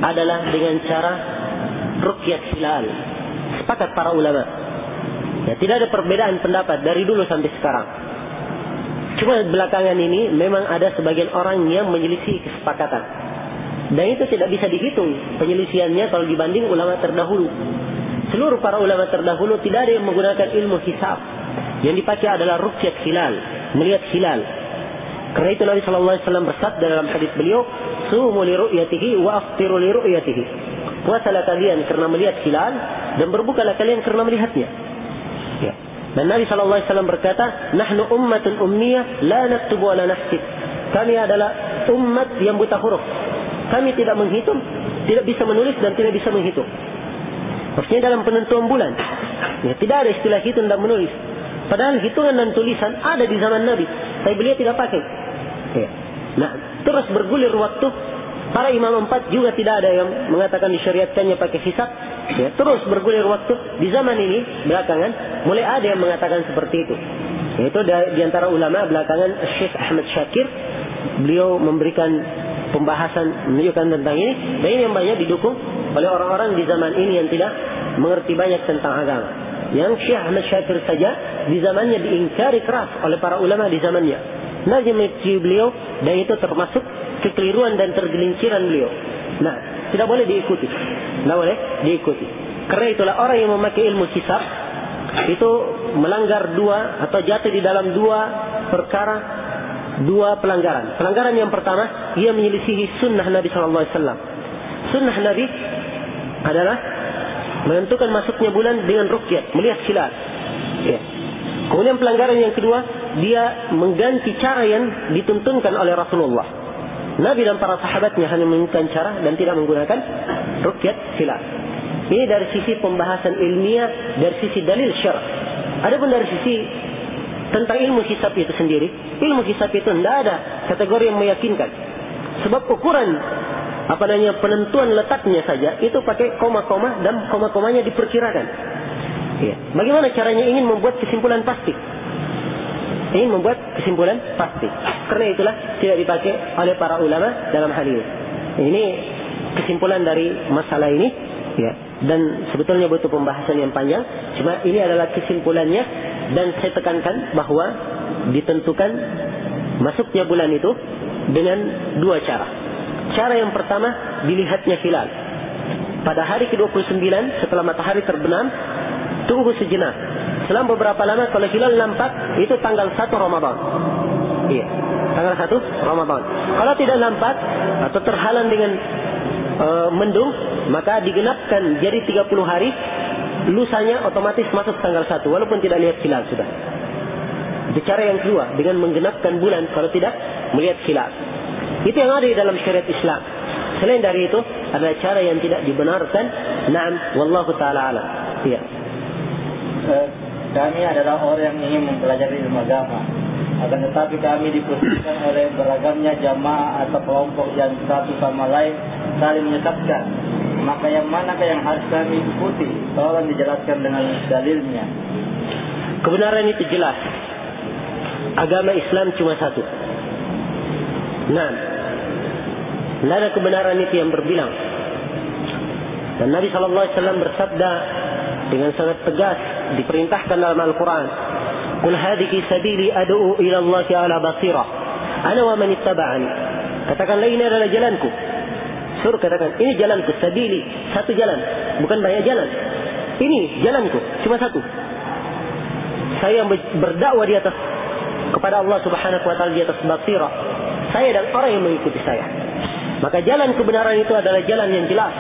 adalah dengan cara ruqyat hilal. Sepakat para ulama. Ya, tidak ada perbedaan pendapat dari dulu sampai sekarang. Cuma belakangan ini memang ada sebagian orang yang menyelisih kesepakatan. Dan itu tidak bisa dihitung penyelisihannya kalau dibanding ulama terdahulu. Seluruh para ulama terdahulu tidak ada yang menggunakan ilmu hisab. Yang dipakai adalah ruqyat hilal, melihat hilal. Karena itu Nabi SAW bersabda dalam hadis beliau, "Sumu li ru'yatihi wa aftiru li ru'yatihi." Puasalah kalian karena melihat hilal dan berbukalah kalian karena melihatnya. Ya. Dan Nabi SAW berkata, "Nahnu ummatun ummiyah, la naktubu wa la nahsib." Kami adalah umat yang buta huruf. Kami tidak menghitung, tidak bisa menulis dan tidak bisa menghitung. Maksudnya dalam penentuan bulan, ya, tidak ada istilah hitung dan menulis. Padahal hitungan dan tulisan ada di zaman Nabi, tapi beliau tidak pakai. Ya. Nah, terus bergulir waktu. Para imam 4 juga tidak ada yang mengatakan disyariatkannya pakai hisab. Ya, terus bergulir waktu. Di zaman ini belakangan mulai ada yang mengatakan seperti itu. Yaitu di antara ulama belakangan Syekh Ahmad Syakir, beliau memberikan pembahasan menunjukkan tentang ini. Dan ini yang banyak didukung oleh orang-orang di zaman ini yang tidak mengerti banyak tentang agama. Yang Syekh Ahmad Syakir saja di zamannya diingkari keras oleh para ulama di zamannya. Najm beliau, dan itu termasuk kekeliruan dan tergelinciran beliau. Nah, tidak boleh diikuti. Tidak boleh diikuti. Karena itulah orang yang memakai ilmu hisab itu melanggar dua atau jatuh di dalam dua perkara, dua pelanggaran. Pelanggaran yang pertama, ia menyelisihi sunnah Nabi SAW. Sunnah Nabi adalah menentukan masuknya bulan dengan ruqyat, melihat hilal. Ya. Kemudian pelanggaran yang kedua, dia mengganti cara yang dituntunkan oleh Rasulullah. Nabi dan para sahabatnya hanya menggunakan cara dan tidak menggunakan ruqyat hilal. Ini dari sisi pembahasan ilmiah, dari sisi dalil syar'i. Adapun dari sisi tentang ilmu hisab itu sendiri, ilmu hisab itu tidak ada kategori yang meyakinkan. Sebab ukuran penentuan letaknya saja itu pakai koma-koma dan koma-komanya diperkirakan. Ya. Bagaimana caranya ingin membuat kesimpulan pasti? Ingin membuat kesimpulan pasti. Karena itulah tidak dipakai oleh para ulama dalam hal ini. Ini kesimpulan dari masalah ini, ya. Dan sebetulnya butuh pembahasan yang panjang. Cuma ini adalah kesimpulannya, dan saya tekankan bahwa ditentukan masuknya bulan itu dengan dua cara. Cara yang pertama, dilihatnya hilal. Pada hari ke-29 setelah matahari terbenam, tunggu sejenak. Selama beberapa lama, kalau hilal nampak, itu tanggal 1 Ramadan. Iya, tanggal 1 Ramadan. Kalau tidak nampak atau terhalang dengan mendung, maka digenapkan jadi 30 hari. Lusanya otomatis masuk tanggal 1, walaupun tidak lihat hilal sudah. Itu cara yang kedua, dengan menggenapkan bulan kalau tidak melihat hilal. Itu yang ada di dalam syariat Islam. Selain dari itu, adalah cara yang tidak dibenarkan. Naam, wallahu ta'ala alam. Iya. Kami adalah orang yang ingin mempelajari ilmu agama. Akan tetapi kami dipusingkan oleh beragamnya jamaah atau kelompok yang satu sama lain saling menyesatkan. Maka yang manakah yang harus kami ikuti? Tolong dijelaskan dengan dalilnya. Kebenaran itu jelas. Agama Islam cuma satu. Nah, tidak ada kebenaran itu yang berbilang. Dan Nabi SAW bersabda dengan sangat tegas, diperintahkan dalam Al-Quran, "Qul hadhihi sabili ad'u ila Allah ala basirah, ana wa man ittaba'ani." Katakanlah, ini adalah jalanku. Suruh katakan, ini jalanku, sabili, satu jalan, bukan banyak jalan. Ini jalanku, cuma satu. Saya berdakwah di atas kepada Allah Subhanahu wa taala di atas basirah. Saya dan orang yang mengikuti saya. Maka jalan kebenaran itu adalah jalan yang jelas.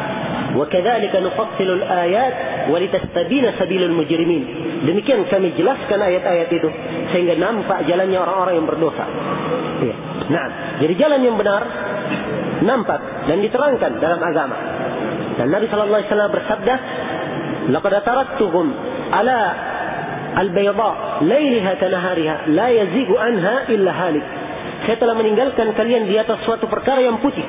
Wa kadzalika nufassilul ayat wa litastabina sabilul mujrimin. Demikian kami jelaskan ayat-ayat itu sehingga nampak jalannya orang-orang yang berdosa. Ya. Nah, jadi jalan yang benar nampak dan diterangkan dalam agama. Dan Nabi sallallahu alaihi wasallam bersabda, "Laqad taraktuhum ala al-bayda lailiha kanahariha la yazigu anha illa halik." Saya telah meninggalkan kalian di atas suatu perkara yang putih.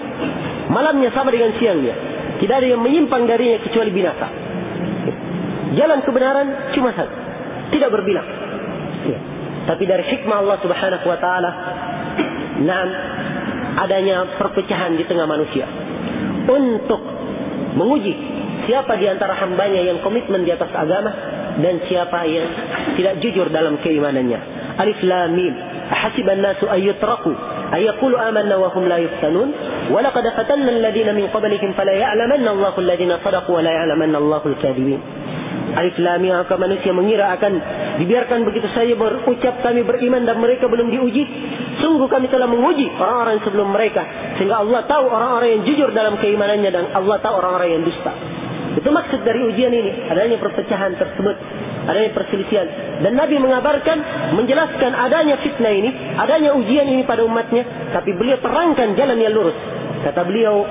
Malamnya sama dengan siangnya. Tidak ada yang menyimpang darinya kecuali binasa. Jalan kebenaran cuma satu. Tidak berbilang. Ya. Tapi dari hikmah Allah Subhanahu wa taala, adanya perpecahan di tengah manusia. Untuk menguji siapa di antara hambanya yang komitmen di atas agama dan siapa yang tidak jujur dalam keimanannya. Alif Lam Mim. أحسب الناس أن يتركوا أن يقولوا آمنا وهم لا يفتنون ولقد فتنا الذين من قبلهم فلا يعلمن الله الذين صدقوا ولا يعلمن الله الكاذبين. Alif Lam Mim. Maka manusia mengira akan dibiarkan begitu saja berucap kami beriman dan mereka belum diuji. Sungguh kami telah menguji orang-orang sebelum mereka sehingga Allah tahu orang-orang yang jujur dalam keimanannya dan Allah tahu orang-orang yang dusta. Itu maksud dari ujian ini, adanya perpecahan tersebut, adanya perselisihan. Dan Nabi mengabarkan, menjelaskan adanya fitnah ini, adanya ujian ini pada umatnya, tapi beliau terangkan jalan yang lurus. Kata beliau,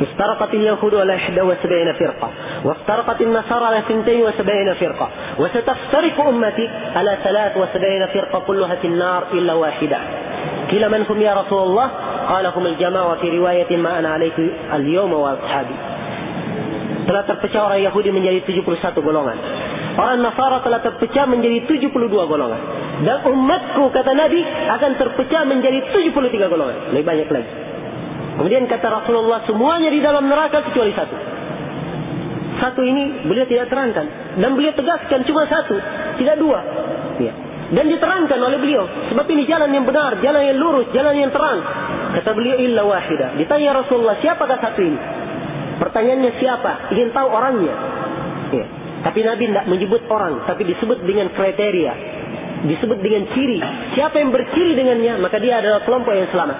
"Istaraqatil yahudu ala 71 firqah, wa istaraqatil nasara ala 72 firqah, wa sataftariqu ummati ala 73 firqah kulluha fin nar illa wahidah." Qila man hum ya Rasulullah? Qala hum al-jamaah wa fi riwayatin ma ana alaihi al-yawma wa ashabi. Telah terpecah orang Yahudi menjadi 71 golongan. Orang Nasara telah terpecah menjadi 72 golongan. Dan umatku, kata Nabi, akan terpecah menjadi 73 golongan. Lebih banyak lagi. Kemudian kata Rasulullah, semuanya di dalam neraka kecuali satu. Satu ini beliau tidak terangkan. Dan beliau tegaskan cuma satu, tidak dua. Ya. Dan diterangkan oleh beliau. Sebab ini jalan yang benar, jalan yang lurus, jalan yang terang. Kata beliau, illa wahidah. Ditanya Rasulullah, siapakah satu ini? Pertanyaannya siapa? Ingin tahu orangnya. Ya. Tapi Nabi tidak menyebut orang, tapi disebut dengan kriteria, disebut dengan ciri. Siapa yang berciri dengannya, maka dia adalah kelompok yang selamat.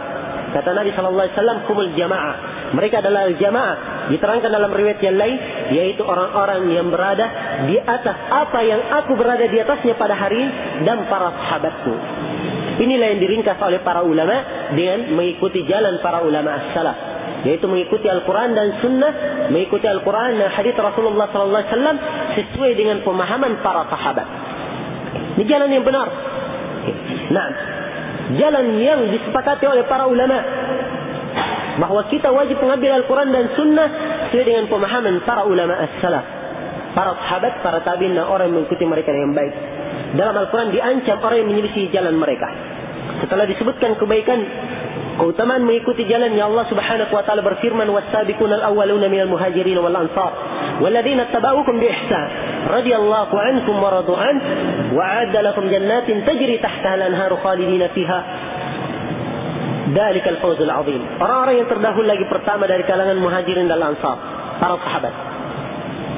Kata Nabi SAW, kumul jamaah. Mereka adalah jamaah. Diterangkan dalam riwayat yang lain, yaitu orang-orang yang berada di atas apa yang aku berada di atasnya pada hari ini dan para sahabatku. Inilah yang diringkas oleh para ulama dengan mengikuti jalan para ulama as-salaf. Yaitu mengikuti Al-Quran dan Sunnah, mengikuti Al-Quran dan hadis Rasulullah SAW sesuai dengan pemahaman para sahabat. Ini jalan yang benar. Nah, jalan yang disepakati oleh para ulama bahwa kita wajib mengambil Al-Quran dan Sunnah sesuai dengan pemahaman para ulama as-salaf, para sahabat, para tabi'in dan orang yang mengikuti mereka dengan baik. Dalam Al-Quran diancam orang yang menyelisih jalan mereka. Setelah disebutkan kebaikan, keutamaan mengikuti jalan yang Allah Subhanahu wa taala berfirman, "Was-sabiqunal awwaluna minal muhajirin wal ansar walladzina tabaukum bi ihsan radhiyallahu anhum wa radu an wa 'adda lahum jannatin tajri tahtaha al-anharu khalidina fiha dzalikal fawzul 'adzim." Orang-orang yang terdahulu lagi pertama dari kalangan muhajirin dan ansar, para sahabat.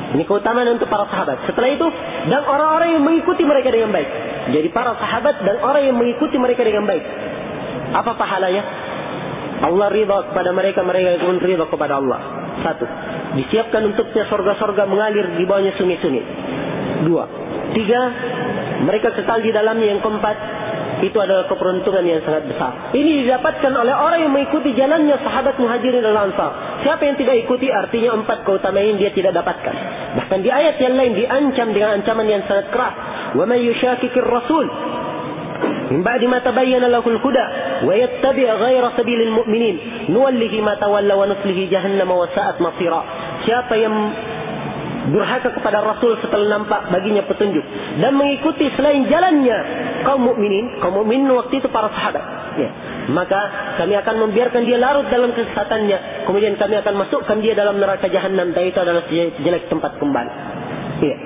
Ini keutamaan untuk para sahabat. Setelah itu, dan orang-orang yang mengikuti mereka dengan baik. Jadi para sahabat dan orang yang mengikuti mereka dengan baik. Apa pahalanya? Allah ridha kepada mereka, mereka pun ridha kepada Allah. Satu, disiapkan untuknya surga-surga mengalir di bawahnya sungai-sungai. Dua, tiga, mereka kekal di dalamnya. Yang keempat, itu adalah keberuntungan yang sangat besar. Ini didapatkan oleh orang yang mengikuti jalannya sahabat Muhajirin dan Ansar. Siapa yang tidak ikuti, artinya 4 keutamaan dia tidak dapatkan. Bahkan di ayat yang lain diancam dengan ancaman yang sangat keras. Wa may yushaqiqir rasul min ba'di ma tabayyana lahul huda wa yattabi' ghayra sabilil mu'minin nuwallihi ma tawalla wa nuslihi jahannam wa sa'at masira. Siapa yang durhaka kepada Rasul setelah nampak baginya petunjuk dan mengikuti selain jalannya kaum mukminin waktu itu para sahabat, ya, maka kami akan membiarkan dia larut dalam kesesatannya, kemudian kami akan masukkan dia dalam neraka jahanam, dan itu adalah jelek tempat kembali. Ya.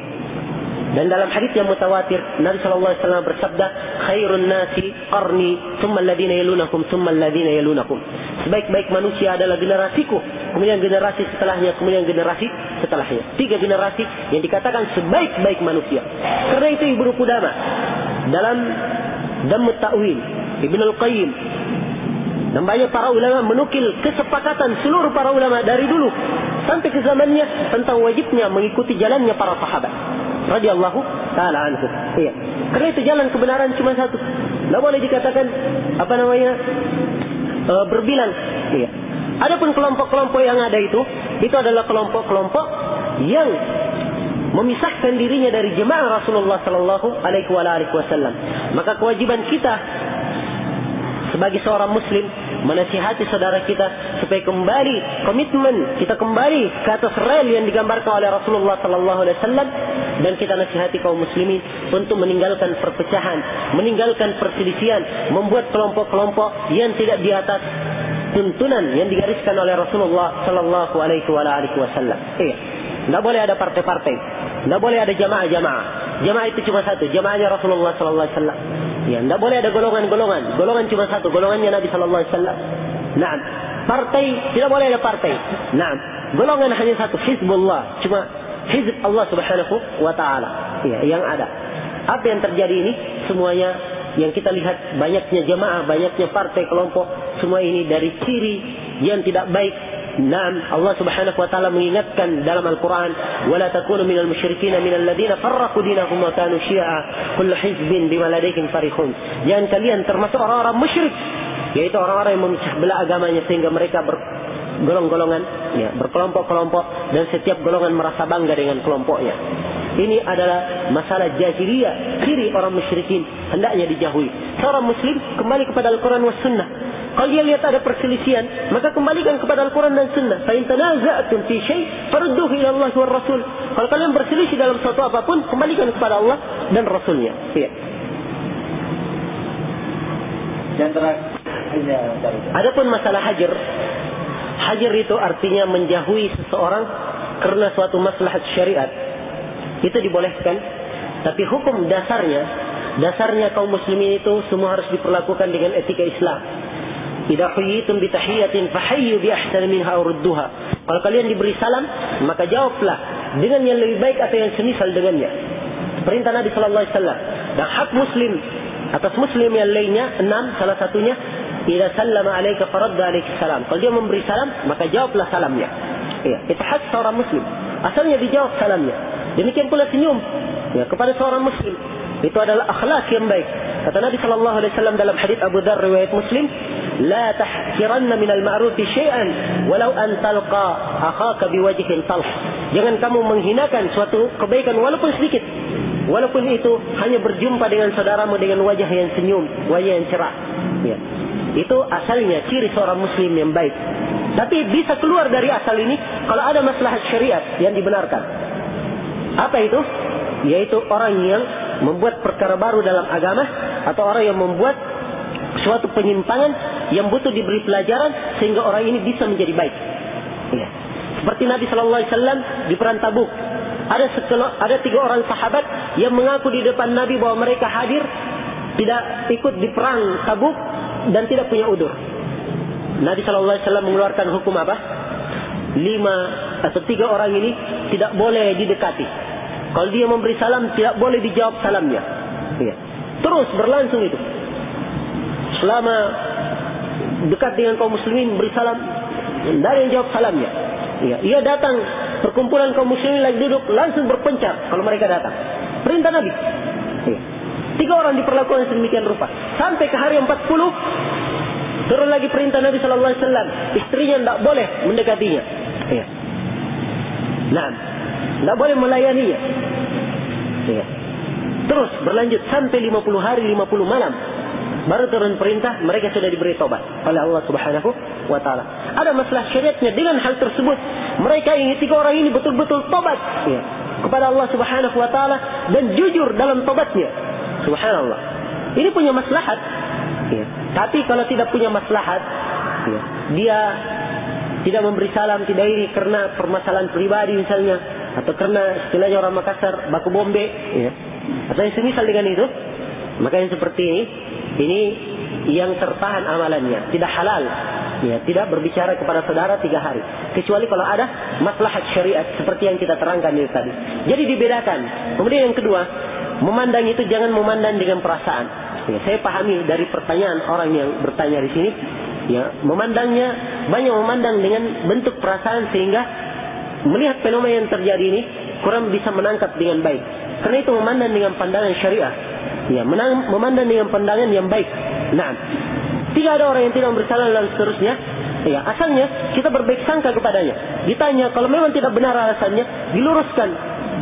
Dan dalam hadis yang mutawatir, Nabi sallallahu alaihi wasallam bersabda, khairun nasi qarni, tsumma alladziina yalunakum, tsumma alladziina yalunakum. Sebaik-baik manusia adalah generasiku, kemudian generasi setelahnya, kemudian generasi setelahnya. 3 generasi yang dikatakan sebaik-baik manusia. Karena itu Ibnu Qudamah dalam Dhammut Ta'wil, Ibnu Al-Qayyim dan banyak para ulama menukil kesepakatan seluruh para ulama dari dulu sampai ke zamannya tentang wajibnya mengikuti jalannya para sahabat radhiyallahu taala anhu. Iya. Karena itu jalan kebenaran cuma satu. Tidak boleh dikatakan berbilang. Iya. Adapun kelompok-kelompok yang ada itu adalah kelompok-kelompok yang memisahkan dirinya dari jemaah Rasulullah sallallahu alaihi wasallam. Maka kewajiban kita sebagai seorang muslim menasihati saudara kita supaya kembali komitmen kita kembali ke atas rel yang digambarkan oleh Rasulullah sallallahu alaihi wasallam, dan kita nasihati kaum muslimin untuk meninggalkan perpecahan, meninggalkan perselisihan, membuat kelompok-kelompok yang tidak di atas tuntunan yang digariskan oleh Rasulullah sallallahu alaihi wasallam. Tidak boleh ada partai-partai, tidak boleh ada jamaah-jamaah. Jamaah itu cuma satu, jamaahnya Rasulullah sallallahu alaihi wasallam. Ya, tidak boleh ada golongan-golongan. Golongan cuma satu, golongannya Nabi sallallahu alaihi wasallam. Naam. Partai tidak boleh ada partai. Naam. Golongan hanya satu, Hizbullah, cuma hizb Allah Subhanahu wa taala. Ya, yang ada. Apa yang terjadi ini semuanya yang kita lihat, banyaknya jamaah, banyaknya partai, kelompok, semua ini dari ciri yang tidak baik. Naam, Allah Subhanahu wa taala mengingatkan dalam Al-Qur'an, "Wala takunu minal musyrikin minal ladzina farraqu dinahum wa kanu syi'a, kullu hizbin bima ladaihim farihun." Jangan kalian termasuk orang-orang musyrik, yaitu orang-orang yang memecah belah agamanya sehingga mereka bergolong-golongan, ya, berkelompok-kelompok, dan setiap golongan merasa bangga dengan kelompoknya. Ini adalah masalah jahiliyah, ciri orang musyrikin, hendaknya dijauhi. Seorang muslim kembali kepada Al-Quran was sunnah. Kalau dia lihat ada perselisihan, maka kembalikan kepada Al-Quran dan sunnah. Fa in tanaza'tum fi syai' farudduhu ila Allah wa Rasul. Kalau kalian berselisih dalam suatu apapun, kembalikan kepada Allah dan Rasulnya. Ya. Adapun masalah hajar, hajar itu artinya menjauhi seseorang karena suatu maslahat syariat. Itu dibolehkan, tapi hukum dasarnya kaum muslimin itu semua harus diperlakukan dengan etika Islam. Idza huyitum bi tahiyatin fahayyu bi ahsani minha aw rudduha. Kalau kalian diberi salam, maka jawablah dengan yang lebih baik atau yang semisal dengannya. Perintah Nabi sallallahu alaihi wasallam. Dan hak muslim atas muslim yang lainnya, 6, salah satunya, idza sallama alayka faradda alayhi salam. Kalau dia memberi salam, maka jawablah salamnya. Iya, itu hak seorang muslim. Asalnya dijawab salamnya. Demikian pula senyum, ya, kepada seorang muslim. Itu adalah akhlak yang baik. Kata Nabi sallallahu alaihi wasallam dalam hadits Abu Dzar riwayat Muslim, "La tahqiranna minal ma'rufi syai'an walau an talqa akhaka biwajhin talh." Jangan kamu menghinakan suatu kebaikan walaupun sedikit. Walaupun itu hanya berjumpa dengan saudaramu dengan wajah yang senyum, wajah yang cerah. Ya. Itu asalnya ciri seorang muslim yang baik. Tapi bisa keluar dari asal ini kalau ada maslahat syariat yang dibenarkan. Apa itu? Yaitu orang yang membuat perkara baru dalam agama, atau orang yang membuat suatu penyimpangan yang butuh diberi pelajaran sehingga orang ini bisa menjadi baik. Ya. Seperti Nabi sallallahu alaihi wasallam di perang Tabuk. Ada 3 orang sahabat yang mengaku di depan Nabi bahwa mereka hadir, tidak ikut di perang Tabuk dan tidak punya udzur. Nabi sallallahu alaihi wasallam mengeluarkan hukum apa? 3 orang ini tidak boleh didekati. Kalau dia memberi salam, tidak boleh dijawab salamnya. Ya. Terus berlangsung itu. Selama dekat dengan kaum muslimin, beri salam, tidak ada yang jawab salamnya. Ya. Ia datang, perkumpulan kaum muslimin lagi duduk, langsung berpencar kalau mereka datang. Perintah Nabi. Ya. orang diperlakukan sedemikian rupa. Sampai ke hari 40, turun lagi perintah Nabi sallallahu alaihi wasallam, istrinya tidak boleh mendekatinya. Ya. Nah, tidak boleh melayaninya. Ya. Terus berlanjut sampai 50 hari 50 malam. Baru turun perintah, mereka sudah diberi tobat oleh Allah Subhanahu wa taala. Ada masalah syariatnya dengan hal tersebut. Mereka ini 3 orang ini betul-betul tobat ya, kepada Allah Subhanahu wa taala dan jujur dalam tobatnya. Subhanallah. Ini punya maslahat. Ya. Tapi kalau tidak punya maslahat, ya, dia tidak memberi salam, tidak ini karena permasalahan pribadi misalnya, atau karena istilahnya orang Makassar baku bombe, ya, atau yang semisal dengan itu, maka yang seperti ini yang tertahan amalannya, tidak halal, ya, tidak berbicara kepada saudara 3 hari, kecuali kalau ada maslahat syariat seperti yang kita terangkan itu tadi. Jadi dibedakan. Kemudian yang kedua, memandang itu jangan memandang dengan perasaan. Ya, saya pahami dari pertanyaan orang yang bertanya di sini, ya, memandangnya banyak memandang dengan bentuk perasaan sehingga melihat fenomena yang terjadi ini kurang bisa menangkap dengan baik. Karena itu memandang dengan pandangan syariah. Ya, memandang dengan pandangan yang baik. Nah, tidak ada orang yang tidak bersalah dan seterusnya. Ya, asalnya kita berbaik sangka kepadanya. Ditanya, kalau memang tidak benar alasannya, diluruskan,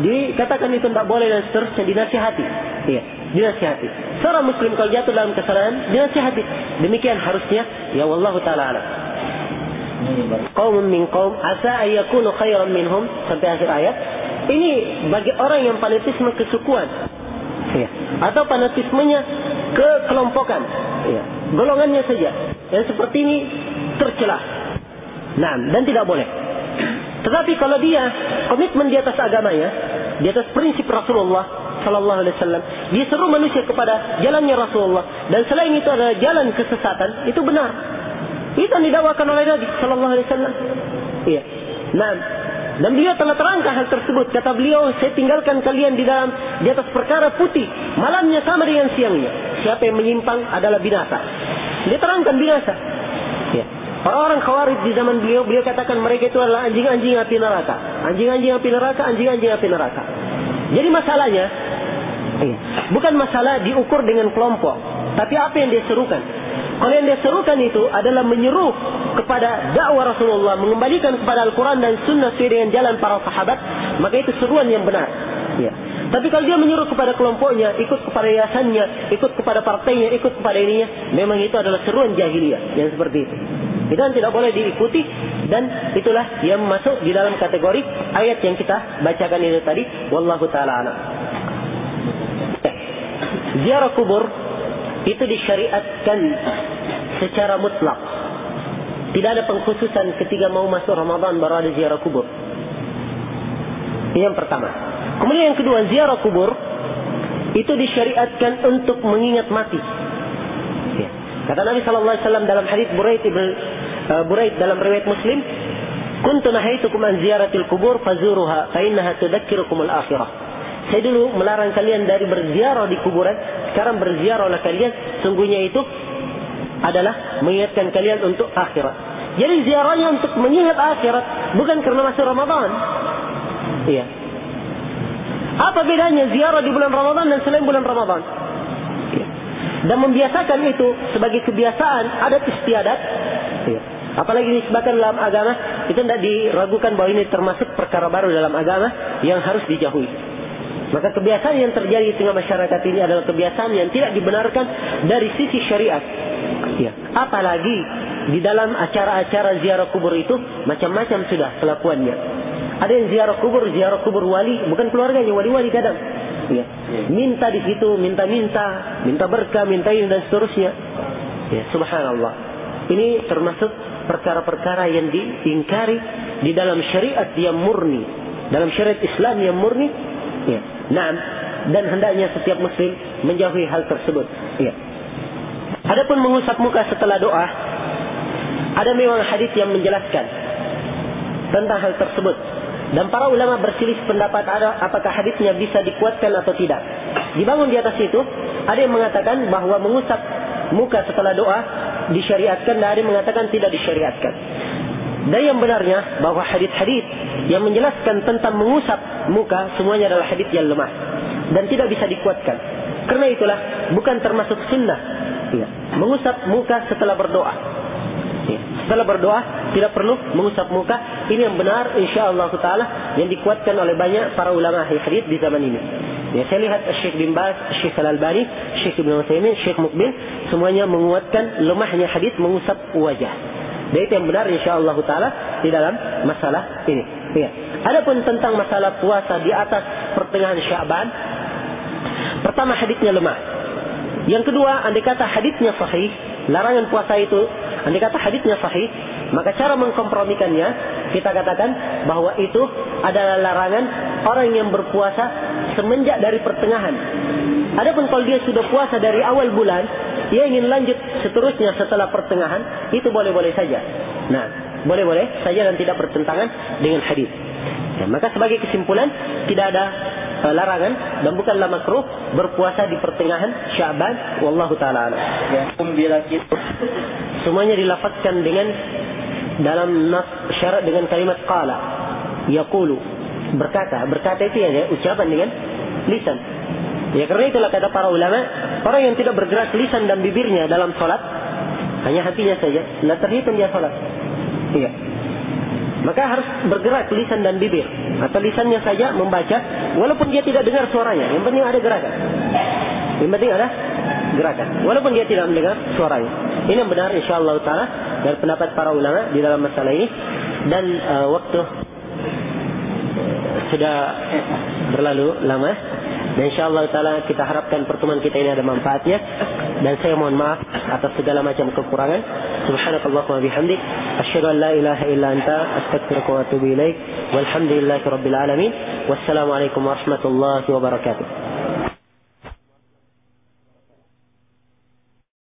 dikatakan itu tidak boleh dan seterusnya, dinasihati. Ya, dinasihati. Seorang muslim kalau jatuh dalam kesalahan, dinasihati. Demikian harusnya. Ya, wallahu taala alam. Qaumun min qaum asa ayyakunu khairan minhum, sampai akhir ayat. Ini bagi orang yang fanatisme kesukuan, ya, atau fanatismenya kekelompokan, ya, golongannya saja. Yang seperti ini tercela. Nah, dan tidak boleh. Tetapi kalau dia komitmen di atas agamanya, di atas prinsip Rasulullah sallallahu alaihi wasallam, dia seru manusia kepada jalannya Rasulullah, dan selain itu adalah jalan kesesatan, itu benar. Itu yang didakwakan oleh Nabi sallallahu alaihi wasallam. Iya. Nah, dan beliau telah terangkan hal tersebut. Kata beliau, saya tinggalkan kalian di atas perkara putih, malamnya sama dengan siangnya. Siapa yang menyimpang adalah binasa. Dia terangkan binasa. Ya. Orang-orang Khawarij di zaman beliau katakan mereka itu adalah anjing-anjing api neraka. Anjing-anjing api neraka, anjing-anjing api neraka. Jadi masalahnya, bukan masalah diukur dengan kelompok, tapi apa yang dia serukan. Kalau yang dia serukan itu adalah menyeru kepada dakwah Rasulullah, mengembalikan kepada Al-Quran dan Sunnah sesuai dengan jalan para sahabat, maka itu seruan yang benar. Ya. Tapi kalau dia menyeru kepada kelompoknya, ikut kepada yayasannya, ikut kepada partainya, ikut kepada ininya, memang itu adalah seruan jahiliyah yang seperti itu. Itu tidak boleh diikuti, dan itulah yang masuk di dalam kategori ayat yang kita bacakan itu tadi. Wallahu ta'ala a'lam. Ziarah kubur itu disyariatkan secara mutlak. Tidak ada pengkhususan ketika mau masuk Ramadan baru ada ziarah kubur. Ini yang pertama. Kemudian yang kedua, ziarah kubur itu disyariatkan untuk mengingat mati. Ya. Kata Nabi SAW dalam hadits Buraid dalam riwayat Muslim, "Kuntu nahaitukum an ziyaratil kubur fazuruha fa innaha tudzakirukumul akhirah." Saya dulu melarang kalian dari berziarah di kuburan, sekarang berziarah oleh kalian, sungguhnya itu adalah mengingatkan kalian untuk akhirat. Jadi ziarahnya untuk mengingat akhirat, bukan karena masuk Ramadan. Iya. Apa bedanya ziarah di bulan Ramadan dan selain bulan Ramadan? Iya. Dan membiasakan itu sebagai kebiasaan, adat istiadat. Iya. Apalagi disebutkan dalam agama, itu tidak diragukan bahwa ini termasuk perkara baru dalam agama yang harus dijauhi. Maka kebiasaan yang terjadi di tengah masyarakat ini adalah kebiasaan yang tidak dibenarkan dari sisi syariat. Ya. Apalagi di dalam acara-acara ziarah kubur itu macam-macam sudah kelakuannya. Ada yang ziarah kubur wali, bukan keluarganya, wali-wali kadang. Ya. Minta di situ, minta berkah, minta ini dan seterusnya. Ya, subhanallah. Ini termasuk perkara-perkara yang diingkari di dalam syariat yang murni, dalam syariat Islam yang murni. Ya. Nah, dan hendaknya setiap muslim menjauhi hal tersebut. Ya. Adapun mengusap muka setelah doa, ada memang hadis yang menjelaskan tentang hal tersebut. Dan para ulama berselisih pendapat apakah hadisnya bisa dikuatkan atau tidak. Dibangun di atas itu, ada yang mengatakan bahwa mengusap muka setelah doa disyariatkan, dan ada yang mengatakan tidak disyariatkan. Dan yang benarnya bahwa hadis-hadis yang menjelaskan tentang mengusap muka semuanya adalah hadis yang lemah dan tidak bisa dikuatkan. Karena itulah bukan termasuk sunnah ya, mengusap muka setelah berdoa. Ya, setelah berdoa tidak perlu mengusap muka. Ini yang benar insyaallah taala yang dikuatkan oleh banyak para ulama hadis di zaman ini. Ya, saya lihat Syekh bin Baz, Syekh Al-Albani, Syekh Ibnu Utsaimin, Syekh Mukbil semuanya menguatkan lemahnya hadis mengusap wajah. Dan itu yang benar insyaallah taala di dalam masalah ini. Ya. Adapun tentang masalah puasa di atas pertengahan Sya'ban, pertama hadisnya lemah. Yang kedua, andai kata hadisnya sahih, larangan puasa itu, andai kata hadisnya sahih, maka cara mengkompromikannya kita katakan bahwa itu adalah larangan orang yang berpuasa semenjak dari pertengahan. Adapun kalau dia sudah puasa dari awal bulan, dia ingin lanjut seterusnya setelah pertengahan, itu boleh-boleh saja. Nah, boleh-boleh saja dan tidak bertentangan dengan hadis. Ya, maka sebagai kesimpulan tidak ada larangan dan bukanlah makruh berpuasa di pertengahan Sya'ban, wallahu taala a'lam. Ya, bila kita semuanya dilafazkan dengan dalam nas syarat dengan kalimat qala, yaqulu, berkata itu ya ucapan dengan lisan. Ya, karena itulah kata para ulama, orang yang tidak bergerak lisan dan bibirnya dalam salat, hanya hatinya saja, tidak terhitung dia salat. Iya. Maka harus bergerak lisan dan bibir, atau lisannya saja membaca walaupun dia tidak dengar suaranya, yang penting ada gerakan. Yang penting ada gerakan walaupun dia tidak mendengar suaranya. Ini yang benar insyaallah taala dari pendapat para ulama di dalam masalah ini. Dan waktu sudah berlalu lama, dan insyaallah taala kita harapkan pertemuan kita ini ada manfaatnya. Dan saya mohon maaf atas segala macam kekurangan. Subhanakallahumma bihamdik, asyhadu an la ilaha illa anta, astaghfiruka wa atubu ilaik. Walhamdulillahirabbil alamin. Wassalamualaikum warahmatullahi wabarakatuh.